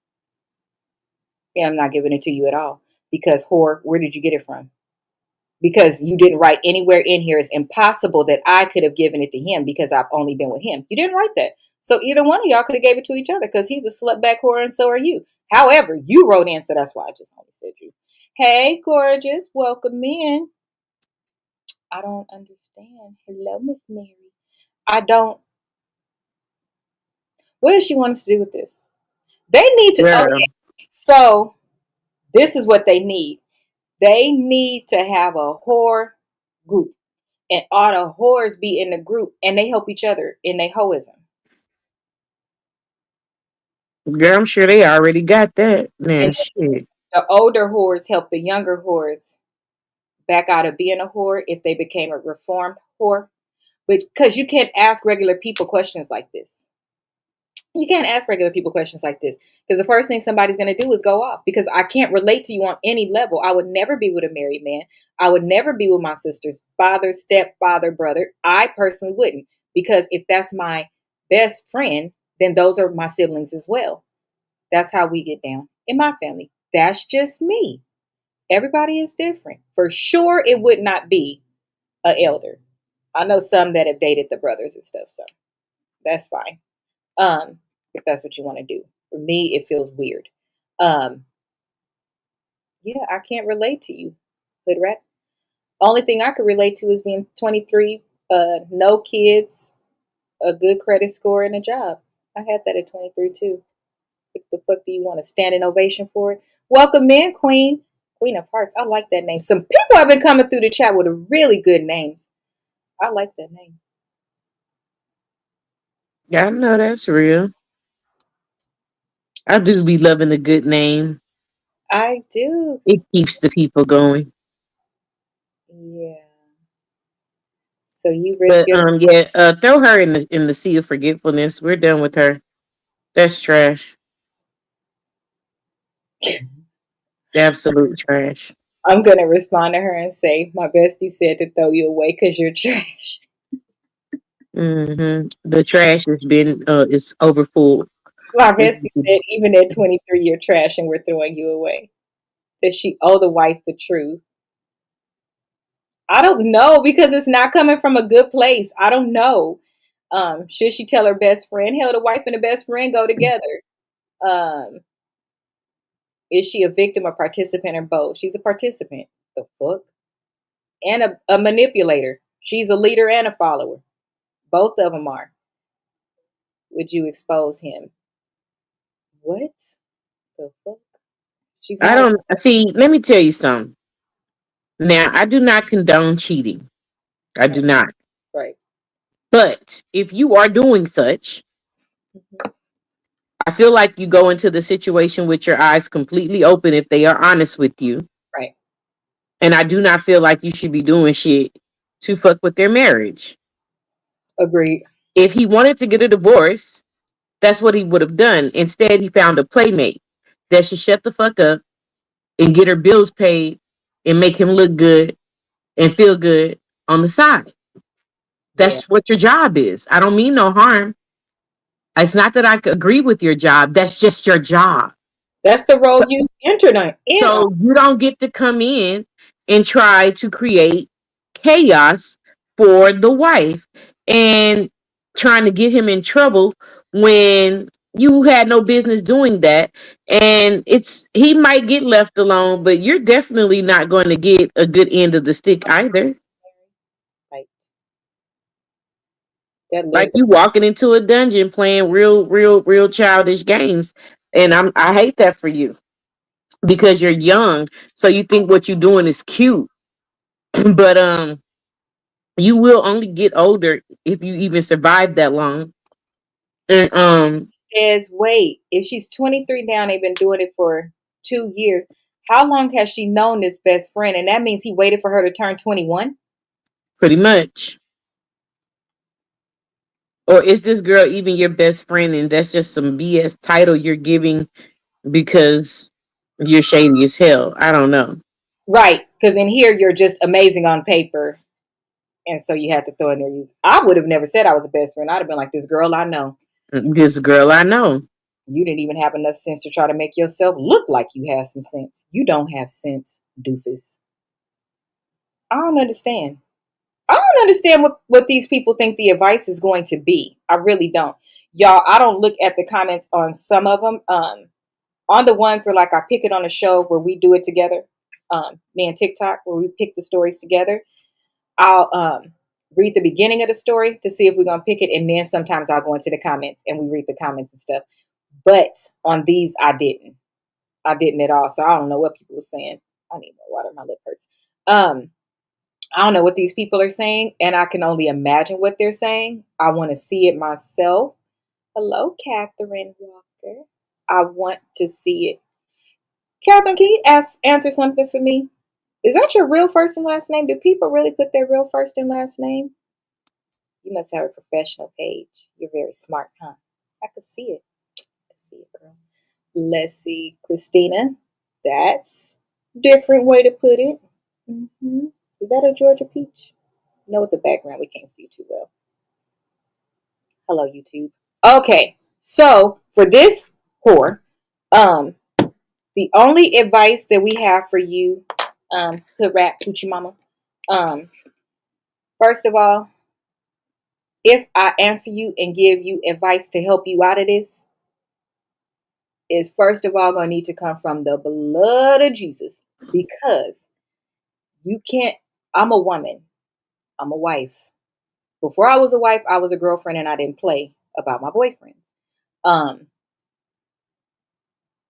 Yeah, I'm not giving it to you at all. Because, whore, where did you get it from? Because you didn't write anywhere in here. It's impossible that I could have given it to him because I've only been with him. You didn't write that. So either one of y'all could have gave it to each other because he's a slutback whore and so are you. However, you wrote in, so that's why I just only said you. Hey, gorgeous, welcome in. I don't understand. Hello, Miss Mary. I don't. What does she want us to do with this? They need to. Oh, Girl, yeah. So this is what they need. They need to have a whore group, and all the whores be in the group, and they help each other in their hoism. girl, I'm sure they already got that. Man, And shit. the older whores help the younger whores back out of being a whore if they became a reformed whore. But because you can't ask regular people questions like this. You can't ask regular people questions like this because the first thing somebody's going to do is go off because I can't relate to you on any level. I would never be with a married man. I would never be with my sister's father, stepfather, brother. I personally wouldn't because if that's my best friend, then those are my siblings as well. That's how we get down in my family. That's just me. Everybody is different. For sure, it would not be an elder. I know some that have dated the brothers and stuff, so that's fine. If that's what you want to do. For me, it feels weird. Um, yeah, I can't relate to you, hood rat. Only thing I could relate to is being 23, no kids, a good credit score, and a job. I had that at 23 too. What the fuck do you want a standing ovation for it? Welcome in, Queen. Queen of Hearts. I like that name. Some people have been coming through the chat with a really good names. I like that name. Yeah, I know that's real. I do be loving a good name. I do. It keeps the people going. Yeah. So you risk But your yeah, throw her in the sea of forgetfulness. We're done with her. That's trash. Absolute trash. I'm gonna respond to her and say, my bestie said to throw you away because you're trash. The trash has been is overfull. My It's, bestie said, even at 23, you're trash and we're throwing you away. Does she owe the wife the truth? I don't know because it's not coming from a good place. I don't know. Should she tell her best friend? Hell, the wife and the best friend go together. Um, is she a victim or participant or both? She's a participant. The fuck? And a manipulator. She's a leader and a follower. Both of them are. Would you expose him? What the fuck? She's I not a don't see. Let me tell you something. Now, I do not condone cheating. I do right, not. right. But if you are doing such, Mhm. I feel like you go into the situation with your eyes completely open if they are honest with you. Right. And I do not feel like you should be doing shit to fuck with their marriage. Agreed. If he wanted to get a divorce, that's what he would have done. Instead, he found a playmate that should shut the fuck up and get her bills paid and make him look good and feel good on the side. Yeah. That's what your job is. I don't mean no harm. It's not that I agree with your job. That's just your job. That's the So, role you entered on in on. so you don't get to come in and try to create chaos for the wife and trying to get him in trouble when you had no business doing that. And it's he might get left alone, but you're definitely not going to get a good end of the stick either. Like that Like little you walking into a dungeon playing real childish games. And I hate that for you because you're young, so you think what you're doing is cute. But you will only get older if you even survive that long. And says, wait, if she's 23 now, and they've been doing it for 2 years. How long has she known this best friend? And that means he waited for her to turn 21. pretty much. Or is this girl even your best friend and that's just some BS title you're giving because you're shady as hell? I don't know. Right. Because in here, you're just amazing on paper. And so you had to throw in there. Use. I would have never said I was a best friend. I'd have been like, this girl I know. This girl I know. You didn't even have enough sense to try to make yourself look like you have some sense. You don't have sense, doofus. I don't understand. I don't understand what these people think the advice is going to be. I really don't. Y'all, I don't look at the comments on some of them. On the ones where like I pick it on a show where we do it together, me and TikTok, where we pick the stories together. I'll read the beginning of the story to see if we're gonna pick it, and then sometimes I'll go into the comments and we read the comments and stuff. But on these, I didn't. I didn't at all. So I don't know what people were saying. I need more water. My lip hurts. I don't know what these people are saying, and I can only imagine what they're saying. I want to see it myself. Hello, Catherine Walker. I want to see it. Catherine, can you answer something for me? Is that your real first and last name? Do people really put their real first and last name? You must have a professional page. You're very smart, huh? I could see it. I could see it, girl. Let's see, Christina. That's a different way to put it. Is that a Georgia peach? No, with the background, we can't see too well. Hello, YouTube. Okay, so for this whore, um, the only advice that we have for you, hood rat Poochie Mama, um, first of all, if I answer you and give you advice to help you out of this, is first of all going to need to come from the blood of Jesus because you can't. I'm a woman. I'm a wife. Before I was a wife, I was a girlfriend, and I didn't play about my boyfriend. Um,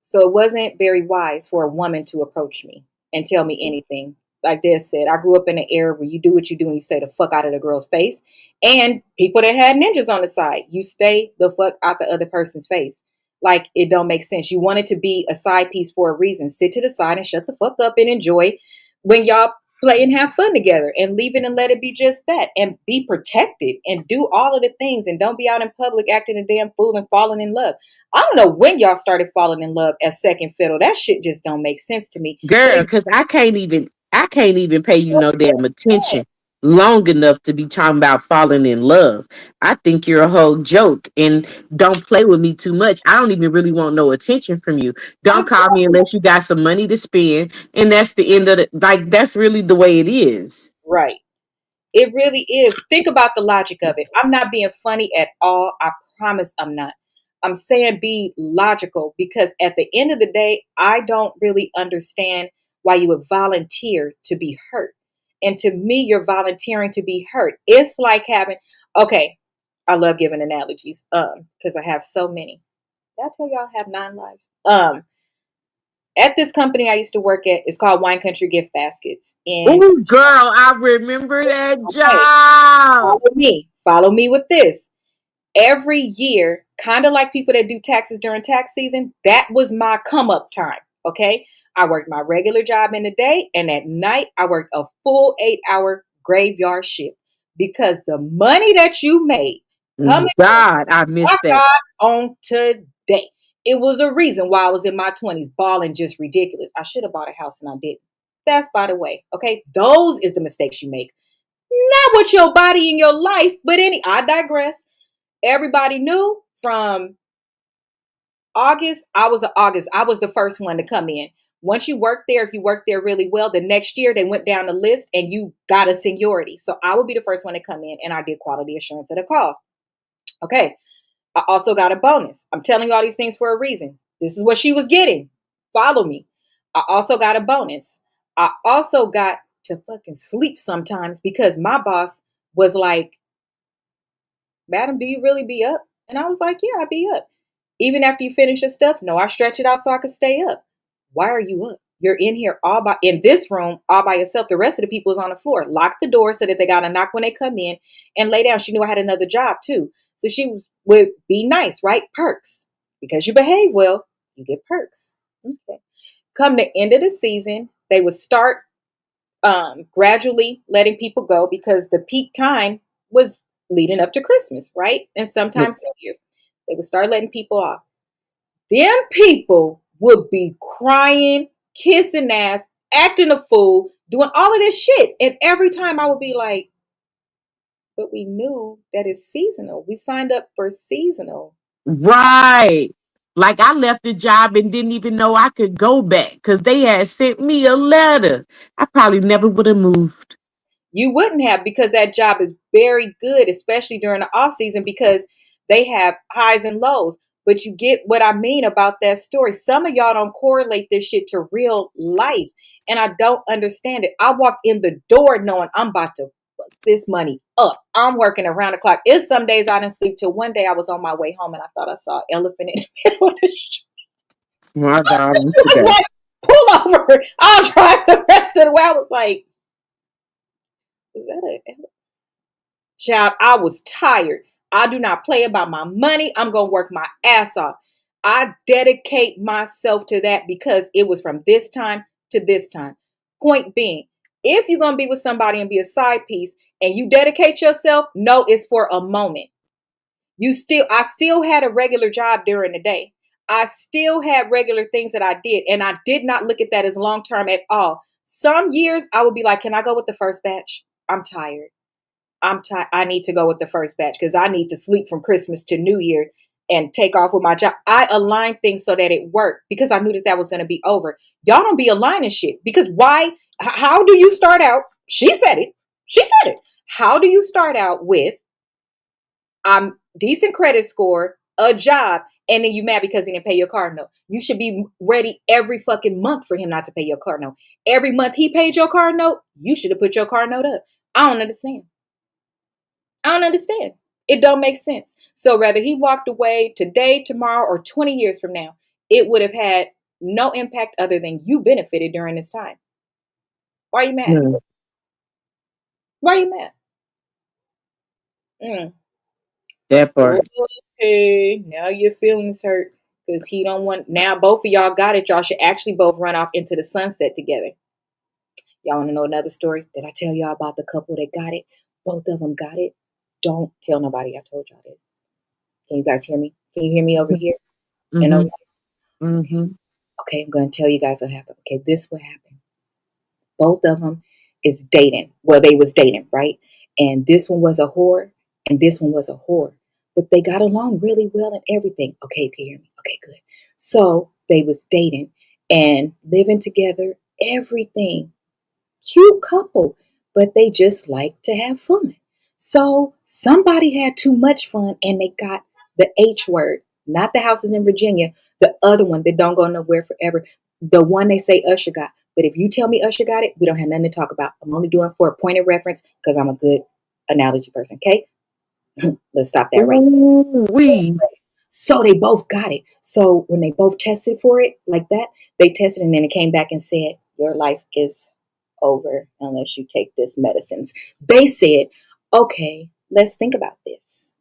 So it wasn't very wise for a woman to approach me and tell me anything. Like Des said, I grew up in an era where you do what you do and you stay the fuck out of the girl's face. And people that had ninjas on the side, you stay the fuck out the other person's face. Like it don't make sense. You want it to be a side piece for a reason. Sit to the side and shut the fuck up and enjoy when y'all play and have fun together and leave it and let it be just that and be protected and do all of the things and don't be out in public acting a damn fool and falling in love. I don't know when y'all started falling in love as second fiddle. That shit just don't make sense to me. Girl, because I can't even pay you no damn attention long enough to be talking about falling in love. I think you're a whole joke and don't play with me too much. I don't even really want no attention from you. Don't call me unless you got some money to spend. And that's the end of the like that's really the way it is. Right. It really is. Think about the logic of it. I'm not being funny at all. I promise I'm not. I'm saying be logical because at the end of the day, I don't really understand why you would volunteer to be hurt. And to me, you're volunteering to be hurt. It's like having, okay, I love giving analogies because I have so many. Did I tell y'all I have 9 lives? At this company I used to work at, it's called Wine Country Gift Baskets. And Oh, girl, I remember that okay, job. follow me with this. Every year, kind of like people that do taxes during tax season, that was my come up time. Okay. I worked my regular job in the day, and at night, I worked a full 8-hour graveyard shift because the money that you made coming God, I my missed that. God on today. It was a reason why I was in my 20s balling just ridiculous. I should have bought a house and I didn't. That's by the way. Okay. Those is the mistakes you make. Not with your body and your life, but I digress. Everybody knew from August. I was the first one to come in. Once you work there, if you work there really well, the next year they went down the list and you got a seniority. So I would be the first one to come in, and I did quality assurance at a cost. Okay. I also got a bonus. I'm telling you all these things for a reason. This is what she was getting. Follow me. I also got a bonus. I also got to fucking sleep sometimes because my boss was like, Madam, do you really be up? And I was like, yeah, I be up. Even after you finish your stuff? No, I stretch it out so I can stay up. Why are you up? You're in here in this room all by yourself. The rest of the people is on the floor. Lock the door so that they got to knock when they come in and lay down. She knew I had another job too. So would be nice, right? Perks. Because you behave well, you get perks. Okay. Come the end of the season, they would start gradually letting people go because the peak time was leading up to Christmas, right? And sometimes New Year's. They would start letting people off. Them people would be crying, kissing ass, acting a fool, doing all of this shit. And every time I would be like, but we knew that it's seasonal. We signed up for seasonal. Right. Like I left the job and didn't even know I could go back because they had sent me a letter. I probably never would have moved. You wouldn't have, because that job is very good, especially during the off season, because they have highs and lows. But you get what I mean about that story. Some of y'all don't correlate this shit to real life. And I don't understand it. I walked in the door knowing I'm about to fuck this money up. I'm working around the clock. It's some days I didn't sleep till one day I was on my way home and I thought I saw an elephant in the middle of the street. My God, It was like, pull over. I'll drive the rest of the way. I was like, is that an elephant? Child, I was tired. I do not play about my money. I'm going to work my ass off. I dedicate myself to that because it was from this time to this time. Point being, if you're going to be with somebody and be a side piece and you dedicate yourself, no, it's for a moment. I still had a regular job during the day. I still had regular things that I did, and I did not look at that as long term at all. Some years I would be like, can I go with the first batch? I'm tired. I need to go with the first batch because I need to sleep from Christmas to New Year and take off with my job. I aligned things so that it worked because I knew that was going to be over. Y'all don't be aligning shit because why? How do you start out? She said it. She said it. How do you start out with decent credit score, a job, and then you mad because he didn't pay your car note? You should be ready every fucking month for him not to pay your car note. Every month he paid your car note, you should have put your car note up. I don't understand. I don't understand. It don't make sense. So whether he walked away today, tomorrow, or 20 years from now, it would have had no impact other than you benefited during this time. Why are you mad? Mm. Why are you mad? Mm. That part. Okay, now your feelings hurt because he don't want. Now both of y'all got it. Y'all should actually both run off into the sunset together. Y'all want to know another story? Did I tell y'all about the couple that got it? Both of them got it. Don't tell nobody I told y'all this. Can you guys hear me? Can you hear me over here and over Mm-hmm. here? Mm-hmm. Okay, I'm going to tell you guys what happened. Okay, this what happened. Both of them is dating. Well, they was dating, right? And this one was a whore, and this one was a whore. But they got along really well and everything. Okay, you can hear me. Okay, good. So they was dating and living together, everything. Cute couple, but they just like to have fun. So somebody had too much fun and they got the H word, not the houses in Virginia, the other one that don't go nowhere forever, the one they say Usher got. But if you tell me Usher got it, we don't have nothing to talk about. I'm only doing for a point of reference because I'm a good analogy person. Okay, let's stop that right there. Ooh, we. So they both got it. So when they both tested for it like that, they tested and then it came back and said, your life is over unless you take this medicines. They said, okay, let's think about this.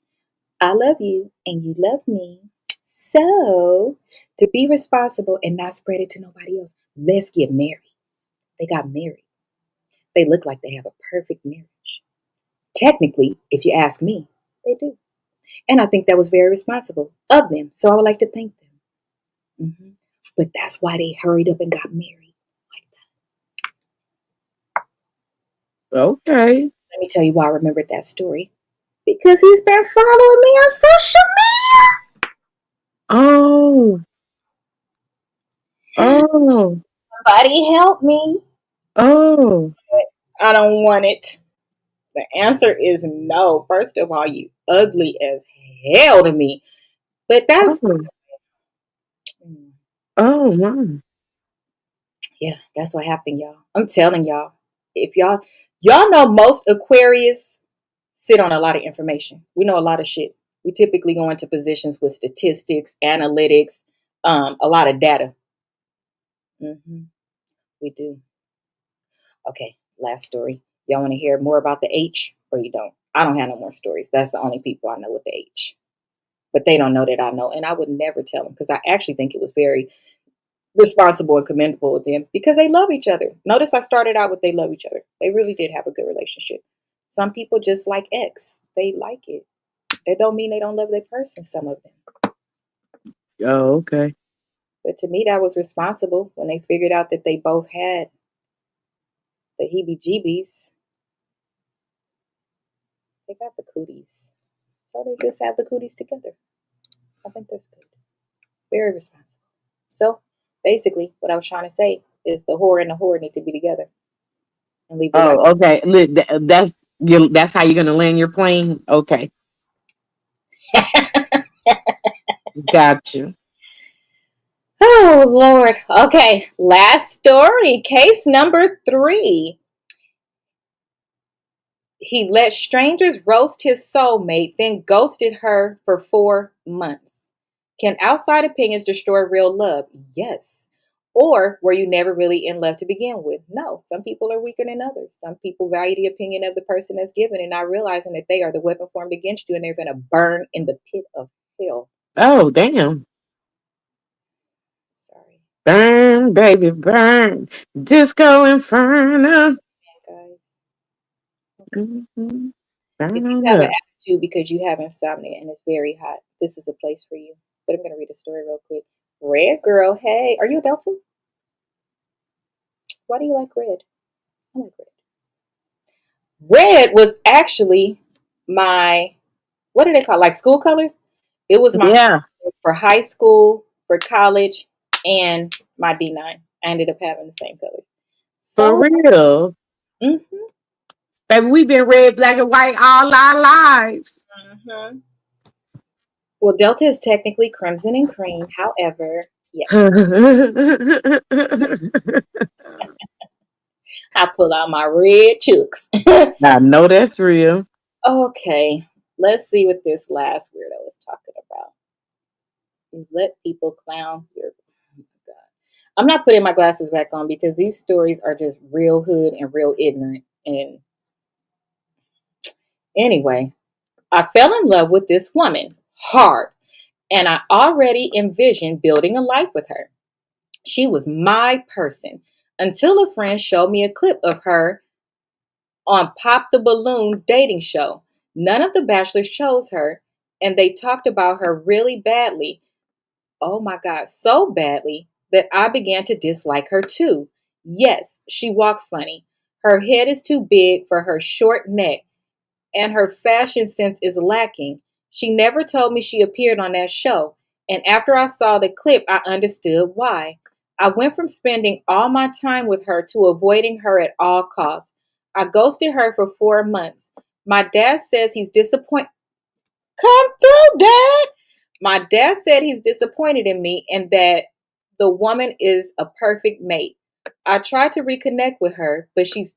I love you and you love me. So to be responsible and not spread it to nobody else, let's get married. They got married. They look like they have a perfect marriage. Technically, if you ask me, they do. And I think that was very responsible of them. So I would like to thank them. But that's why they hurried up and got married like that. Okay. Let me tell you why I remembered that story. Because he's been following me on social media. Oh. Oh. Somebody help me. Oh. I don't want it. The answer is no. First of all, you ugly as hell to me. But that's Oh. Oh my. yeah, that's what happened, y'all. I'm telling y'all. If y'all know most Aquarius sit on a lot of information. We know a lot of shit. We typically go into positions with statistics, analytics, a lot of data. hmm We do. Okay, last story. Y'all want to hear more about the H or you don't? I don't have no more stories. That's the only people I know with the H. But they don't know that I know. And I would never tell them because I actually think it was very responsible and commendable of them because they love each other. Notice I started out with they love each other. They really did have a good relationship. Some people just like X. They like it. That don't mean they don't love their person, some of them. Oh, okay. But to me, that was responsible when they figured out that they both had the heebie jeebies. They got the cooties. So they just have the cooties together. I think that's good. Very responsible. So basically, what I was trying to say is the whore and the whore need to be together and leave the white. Oh, okay. Look, that's how you're gonna land your plane. Okay, gotcha. Oh, Lord. Okay, last story. Case number 3. He let strangers roast his soulmate, then ghosted her for 4 months. Can outside opinions destroy real love? Yes. Or were you never really in love to begin with? No. Some people are weaker than others. Some people value the opinion of the person that's given and not realizing that they are the weapon formed against you and they're going to burn in the pit of hell. Oh, damn. Sorry, Burn, baby, burn. Disco Inferno. guys. Mhm. If Burn you on have an up. attitude because you have insomnia and it's very hot, this is a place for you. But I'm going to read a story real quick. Red girl, hey, are you a Delta? Why do you like red? I like red. Red was actually my, what do they call it? Like school colors? It was my school Yeah, colors for high school, for college, and my D9. I ended up having the same colors. for So, real. mm-hmm, Baby, we've been red, black, and white all our lives. mm-hmm. Well, Delta is technically crimson and cream. However, yes, I pull out my red chooks. I know that's real. Okay, let's see what this last weirdo is talking about. You let people clown your. Oh my God. I'm not putting my glasses back on because these stories are just real hood and real ignorant. And anyway, I fell in love with this woman hard, and I already envisioned building a life with her. She was my person until a friend showed me a clip of her on Pop the Balloon dating show. None of the bachelors chose her, and they talked about her really badly. Oh my God, so badly that I began to dislike her too. Yes, she walks funny. Her head is too big for her short neck, and her fashion sense is lacking. She never told me she appeared on that show, and after I saw the clip, I understood why. I went from spending all my time with her to avoiding her at all costs. I ghosted her for 4 months. My dad says he's disappointed. Come through, Dad. My dad said he's disappointed in me and that the woman is a perfect mate. I tried to reconnect with her, but she's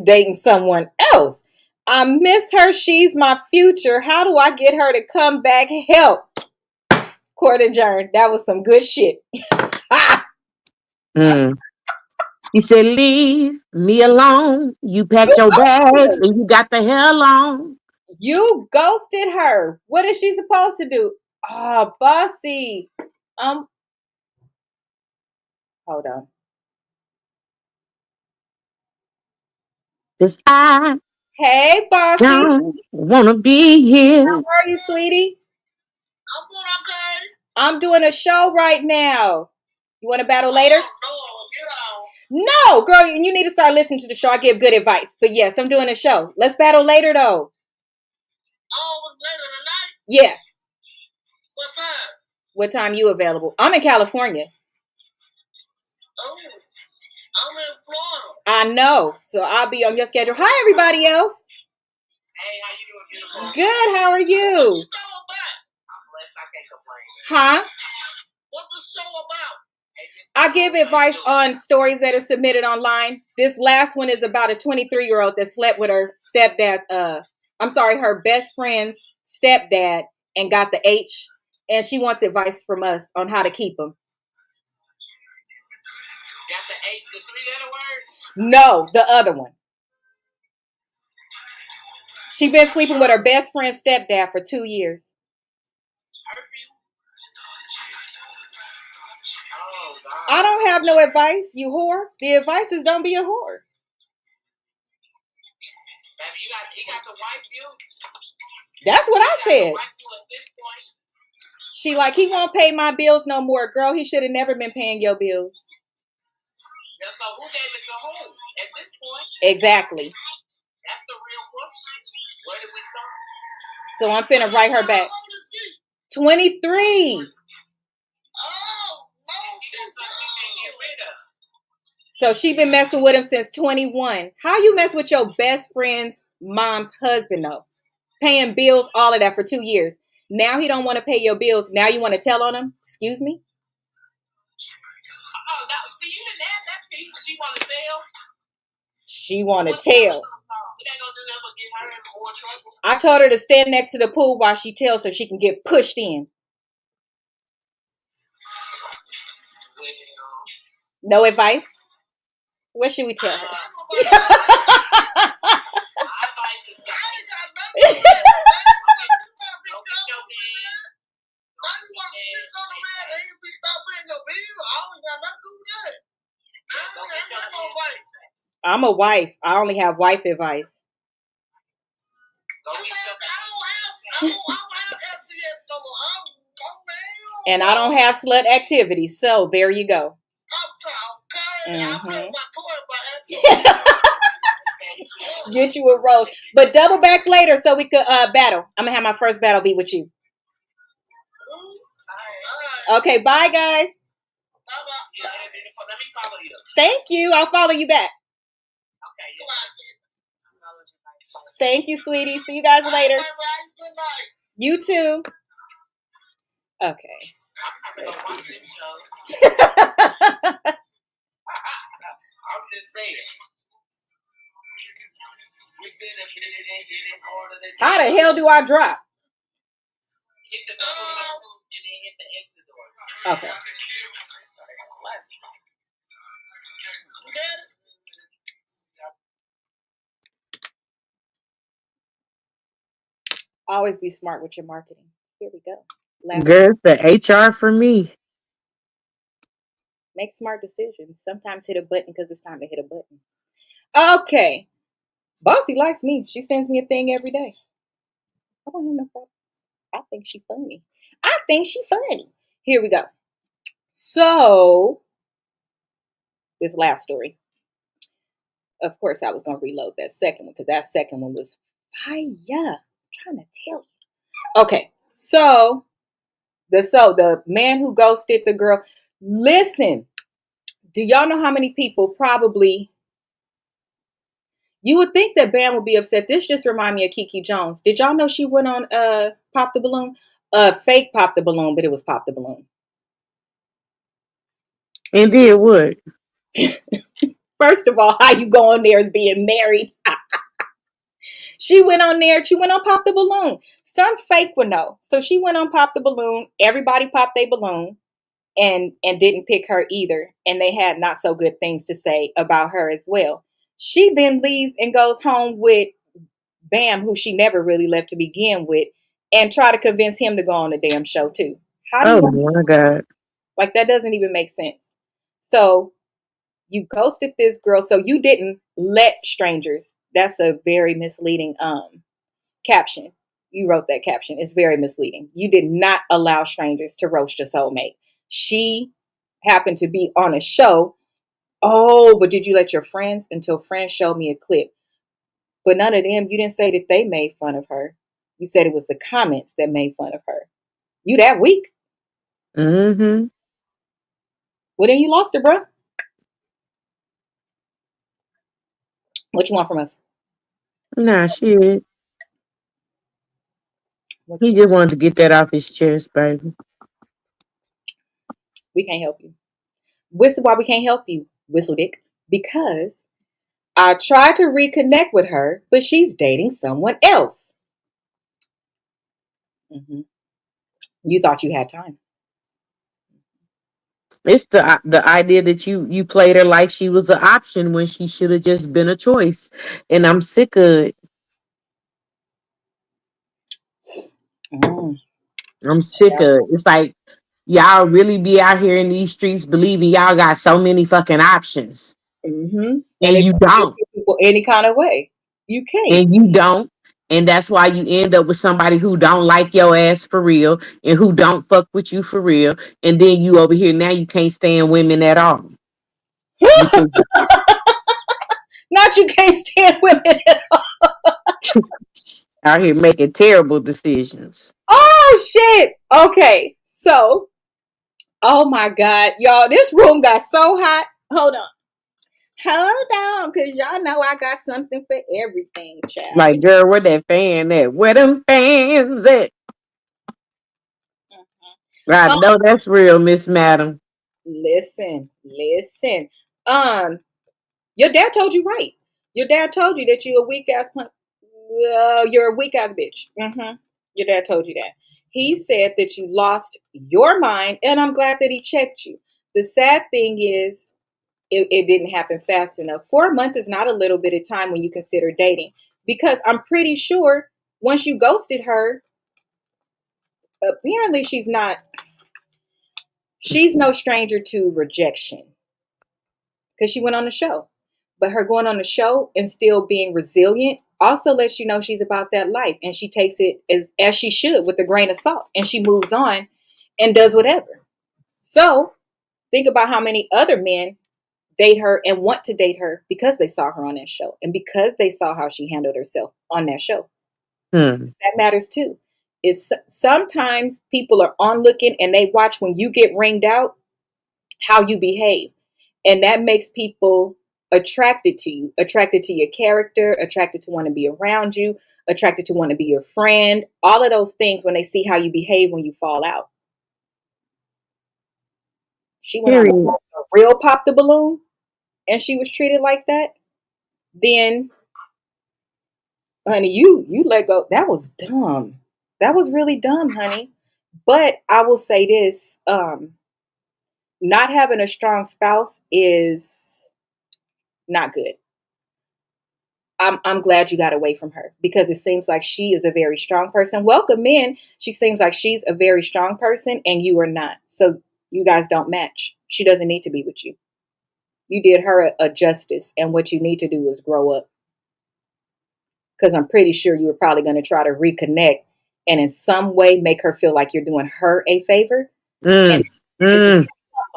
dating someone else. I miss her. She's my future. How do I get her to come back? Help. Court adjourned. That was some good shit. Mm. You said, leave me alone. You packed You your bags ghosted her. and you got the hell on. You ghosted her. What is she supposed to do? Oh, bossy. Um, hold on. 'Cause I Hey, bossy. don't wanna be How here. are you, sweetie? I'm doing okay. I'm doing a show right now. You want to battle later? No, girl, you need to start listening to the show. I give good advice. But yes, I'm doing a show. Let's battle later, though. Oh, later tonight? Yeah. What time? What time you available? I'm in California. I'm in Florida. I know. So I'll be on your schedule. Hi, everybody else. Hey, how you doing, beautiful? Good. How are you? What's the show about? I'm blessed. I can't complain. Huh? What's the show about? I give advice on stories that are submitted online. This last one is about a 23-year-old that slept with her stepdad's, her best friend's stepdad and got the H. And she wants advice from us on how to keep him. Got the H, the 3-letter word? No, the other one. She's been sleeping with her best friend's stepdad for 2 years. I don't have no advice, you whore. The advice is don't be a whore. Baby, he got to wipe you. That's what I said. She like, he won't pay my bills no more. Girl, he should have never been paying your bills. So who gave it to who at this point? Exactly. That's the real question. Where did we start? So I'm finna write her back. 23. So she been messing with him since 21. How you mess with your best friend's mom's husband though? Paying bills, all of that for 2 years. Now he don't want to pay your bills. Now you want to tell on him? Excuse me? Oh, no, see, you didn't have that piece. She want to tell? She want to tell. I told her to stand next to the pool while she tells so she can get pushed in. No advice? What should we tell her? I'm a wife. I only have wife advice. And I don't have slut activities, so there you go. Mm-hmm. Get you a rose, but double back later so we could battle. I'm gonna have my first battle be with you. Okay, bye guys. Thank you. I'll follow you back. Thank you, sweetie. See you guys later. You too. Okay. How the hell do I drop? Okay. Always be smart with your marketing. Here we go. Girl, the HR for me. Make smart decisions. Sometimes hit a button because it's time to hit a button. Okay. Bossy likes me. She sends me a thing every day. I don't have no problem. I think she's funny. Here we go. So, this last story. Of course, I was going to reload that second one because that second one was fire. I'm trying to tell you. Okay. So the man who ghosted the girl. Listen, do y'all know how many people probably, you would think that Bam would be upset. This just reminded me of Kiki Jones. Did y'all know she went on Pop the Balloon? Fake Pop the Balloon, but it was Pop the Balloon. And did what? First of all, how you go on there as being married? She went on there. She went on Pop the Balloon. Some fake would know. So she went on Pop the Balloon. Everybody popped their balloon and didn't pick her either. And they had not so good things to say about her as well. She then leaves and goes home with Bam, who she never really left to begin with, and try to convince him to go on the damn show too. How do my God. Like, that doesn't even make sense. So you ghosted this girl. So you didn't let strangers. That's a very misleading caption. You wrote that caption. It's very misleading. You did not allow strangers to roast your soulmate. She happened to be on a show. Oh, but did you let your friends? Until friends showed me a clip. But none of them, you didn't say that they made fun of her. You said it was the comments that made fun of her. You that weak? Mm-hmm. Well, then you lost her, bro. What you want from us? Nah, shit. What He you want? just wanted to get that off his chest, baby. We can't help you. Whistle, why we can't help you, Whistle Dick? Because I tried to reconnect with her, but she's dating someone else. Hmm. You thought you had time. It's the idea that you played her like she was an option when she should have just been a choice, and I'm sick of it. Mm. I'm sick of it. It's like y'all really be out here in these streets believing y'all got so many fucking options, Mm-hmm. And and they you try to don't, get people any kind of way. You can't. and you don't, and that's why you end up with somebody who don't like your ass for real, and who don't fuck with you for real, and then you over here now you can't stand women at all because Not you can't stand women. out here making terrible decisions. Oh shit. Okay. So, oh my God, y'all, this room got so hot. Hold on. Hold on, cause y'all know I got something for everything, child. Like, girl, where that fan at? Where them fans at? I Um, know that's real, Miss Madam. listen. Um, your dad told you right. Your dad told you that you a weak ass you're a weak ass bitch. Your dad told you that. He said that you lost your mind, and I'm glad that he checked you. The sad thing is, it didn't happen fast enough. 4 months is not a little bit of time when you consider dating, because I'm pretty sure once you ghosted her, apparently she's no stranger to rejection because she went on the show. But her going on the show and still being resilient also lets you know she's about that life, and she takes it as she should, with a grain of salt, and she moves on and does whatever. So think about how many other men date her and want to date her because they saw her on that show and because they saw how she handled herself on that show. Hmm. That matters too. If sometimes people are on looking and they watch when you get ringed out, how you behave, and that makes people attracted to you, attracted to your character, attracted to want to be around you, attracted to want to be your friend, all of those things when they see how you behave when you fall out. She went on Period. a real pop the balloon and she was treated like that, then honey, you let go. That was dumb. That was really dumb, honey. But I will say this, not having a strong spouse is not good. I'm glad you got away from her because it seems like she is a very strong person. Welcome in. She seems like she's a very strong person and you are not. So you guys don't match. She doesn't need to be with you. You did her a justice, and what you need to do is grow up, because I'm pretty sure you were probably going to try to reconnect and in some way make her feel like you're doing her a favor. And Mm. it's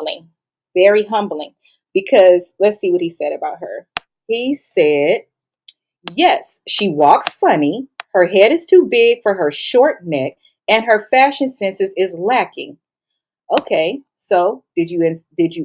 Mm. very humbling, because let's see what he said about her. He said, yes, she walks funny, her head is too big for her short neck, and her fashion senses is lacking. Okay, so did you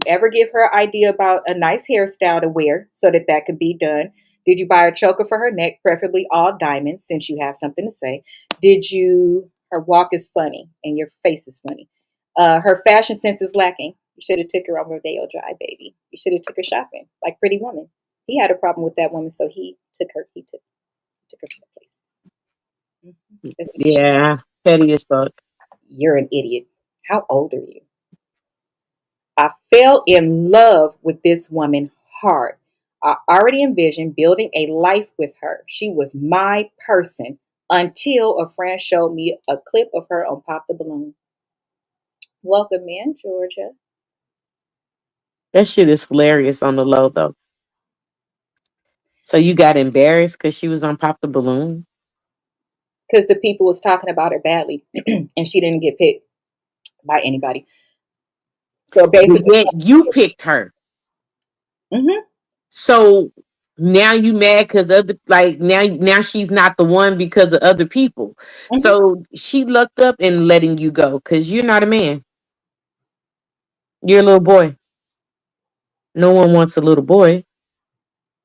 ever give her an idea about a nice hairstyle to wear so that that could be done? Did you buy a choker for her neck, preferably all diamonds, since you have something to say? Did you? Her walk is funny, and your face is funny. Her fashion sense is lacking. You should have took her on Rodeo Drive, baby. You should have took her shopping, like Pretty Woman. He had a problem with that woman, so he took her. He took her to the place. That's what he should. Yeah. Petty as fuck. You're an idiot. How old are you? I fell in love with this woman hard. I already envisioned building a life with her. She was my person until a friend showed me a clip of her on Pop the Balloon. Welcome in, Georgia. That shit is hilarious on the low though. So you got embarrassed because she was on Pop the Balloon? Because the people was talking about her badly and she didn't get picked by anybody. So But basically, yet you picked her. mm-hmm, So now you mad because other like now she's not the one because of other people. mm-hmm. So she lucked up in letting you go because you're not a man. You're a little boy. No one wants a little boy.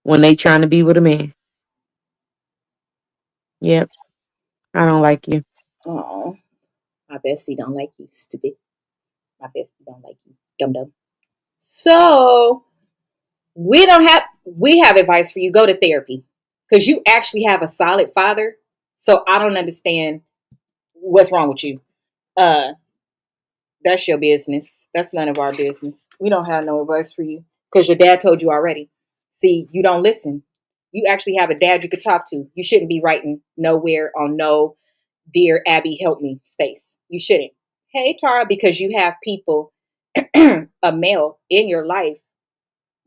when they trying to be with a man. Yep, I don't like you. Oh, my bestie don't like you, stupid. My bestie don't like you, dum dum. So we have advice for you. Go to therapy because you actually have a solid father. So I don't understand what's wrong with you. Uh, that's your business. That's none of our business. We don't have no advice for you because your dad told you already. See, you don't listen. You actually have a dad you could talk to. You shouldn't be writing nowhere on no dear Abby help me space. You shouldn't. Hey Tara, because you have people, a male in your life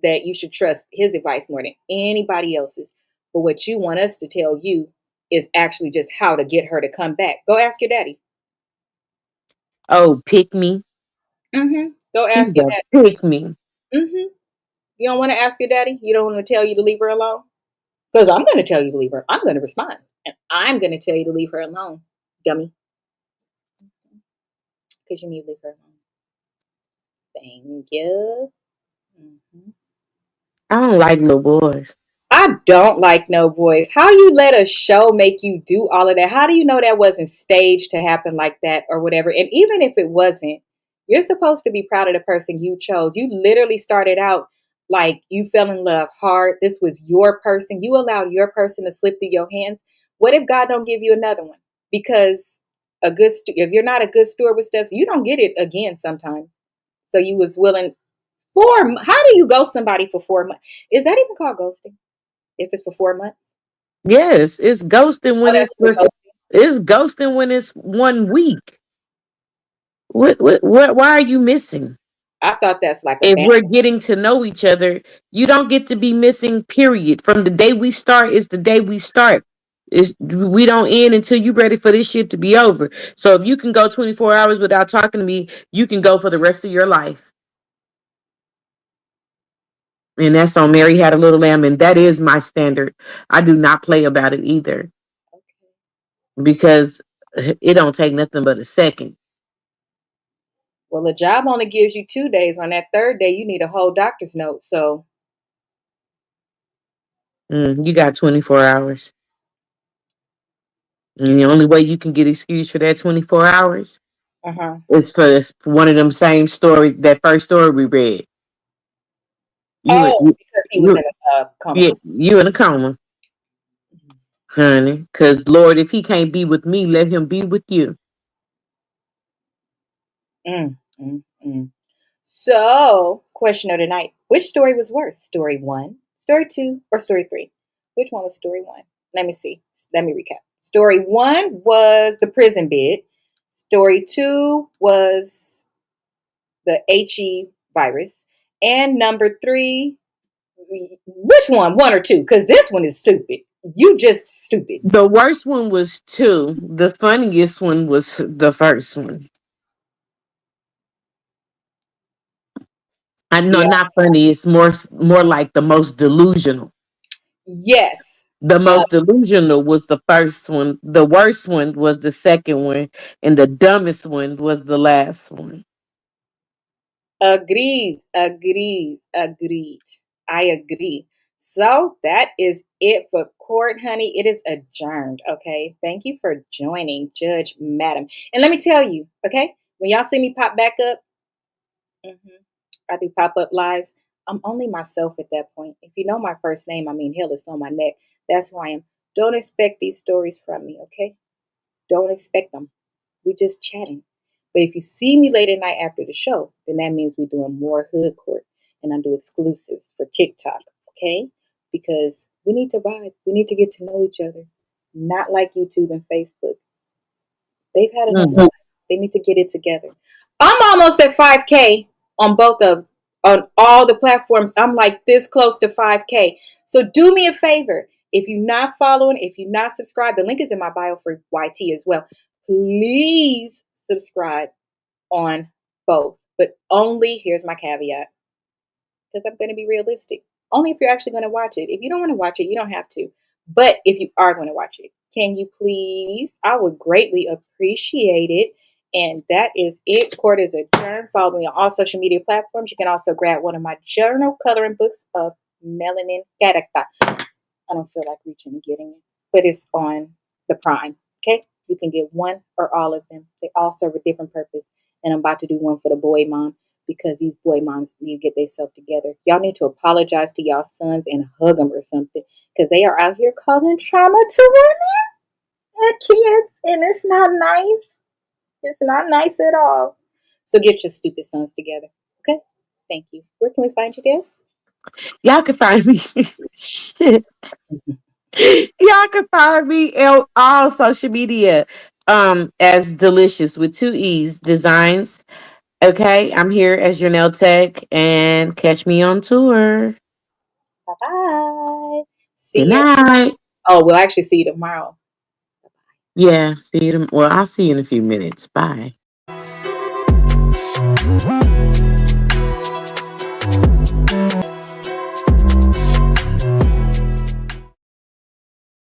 that you should trust his advice more than anybody else's. But what you want us to tell you is actually just how to get her to come back. Go ask your daddy. Oh, pick me. Go He's ask your a daddy. pick me. You don't want to ask your daddy? You don't want to tell you to leave her alone? Because I'm going to tell you to leave her. I'm going to respond. And I'm going to tell you to leave her alone, dummy. Because you need to leave her alone. Thank you. Mhm. I don't like little boys. I don't like no boys. How you let a show make you do all of that? How do you know that wasn't staged to happen like that or whatever? And even if it wasn't, you're supposed to be proud of the person you chose. You literally started out like you fell in love hard. This was your person. You allowed your person to slip through your hands. What if God don't give you another one? Because if you're not a good steward with stuff, you don't get it again sometimes. So you was willing how do you ghost somebody for 4 months? Is that even called ghosting? If it's for 4 months? Yes, it's ghosting Oh, when that's it's still for, ghosting. it's ghosting when it's 1 week. What? Why are you missing? I thought that's like a If ban. we're getting to know each other, you don't get to be missing. Period. From the day we start is the day we start. We don't end until you ready for this shit to be over. So if you can go 24 hours without talking to me, you can go for the rest of your life. And that's on Mary Had a Little Lamb, and that is my standard. I do not play about it either Okay. because it don't take nothing but a second. Well, the job only gives you 2 days. On that third day, you need a whole doctor's note. So, You got 24 hours. And the only way you can get excused for that 24 hours uh huh. is for one of them same stories, that first story we read. You, Oh, you, because he was you, in a coma. yeah, you in a coma, honey. Because, Lord, if he can't be with me, let him be with you. Mm, mm, mm. So, question of the night: which story was worse? Story one, story two, or story three? Which one was story one? Let me see. Let me recap. Story one was the prison bid. Story two was the HE virus. And number three, which one? One or two? Because this one is stupid. You just stupid. The worst one was two. The funniest one was the first one. I know, Yeah. not funny. It's more like the most delusional. Yes. The Uh, most delusional was the first one. The worst one was the second one, and the dumbest one was the last one. agreed. Agreed. Agreed. I agree. So that is it for court, honey. It is adjourned. Okay. Thank you for joining, Judge Madam. And let me tell you, okay, when y'all see me pop back up, mhm, I do pop up lives. I'm only myself at that point. If you know my first name, I mean, hell, it's on my neck. That's who I am. Don't expect these stories from me, okay? Don't expect them. We're just chatting. But if you see me late at night after the show, then that means we're doing more hood court and I do exclusives for TikTok, okay? Because we need to vibe. We need to get to know each other. Not like YouTube and Facebook. They've had enough Mm. time. They need to get it together. I'm almost at 5K on on all the platforms. I'm like this close to 5K. So do me a favor. If you're not following, if you're not subscribed, the link is in my bio for YT as well. Please subscribe on both. But only, here's my caveat, because I'm going to be realistic. Only if you're actually going to watch it. If you don't want to watch it, you don't have to. But if you are going to watch it, can you please? I would greatly appreciate it. And that is it. Court is adjourned. Follow me on all social media platforms. You can also grab one of my journal coloring books of Melanin Character. I don't feel like reaching and getting it, but it's on the Prime. Okay, you can get one or all of them. They all serve a different purpose, and I'm about to do one for the boy mom because these boy moms need to get themselves together. Y'all need to apologize to y'all sons and hug them or something because they are out here causing trauma to women and kids, and it's not nice. It's not nice at all. So get your stupid sons together. Okay? Thank you. Where can we find you guys? Y'all can find me. Shit. Y'all can find me on all social media as Delicious with two E's Designs. Okay, I'm here as your nail tech and catch me on tour. Bye bye. Good See you. night. Oh, we'll actually see you tomorrow. Yeah, see you. Well, I'll see you in a few minutes. Bye.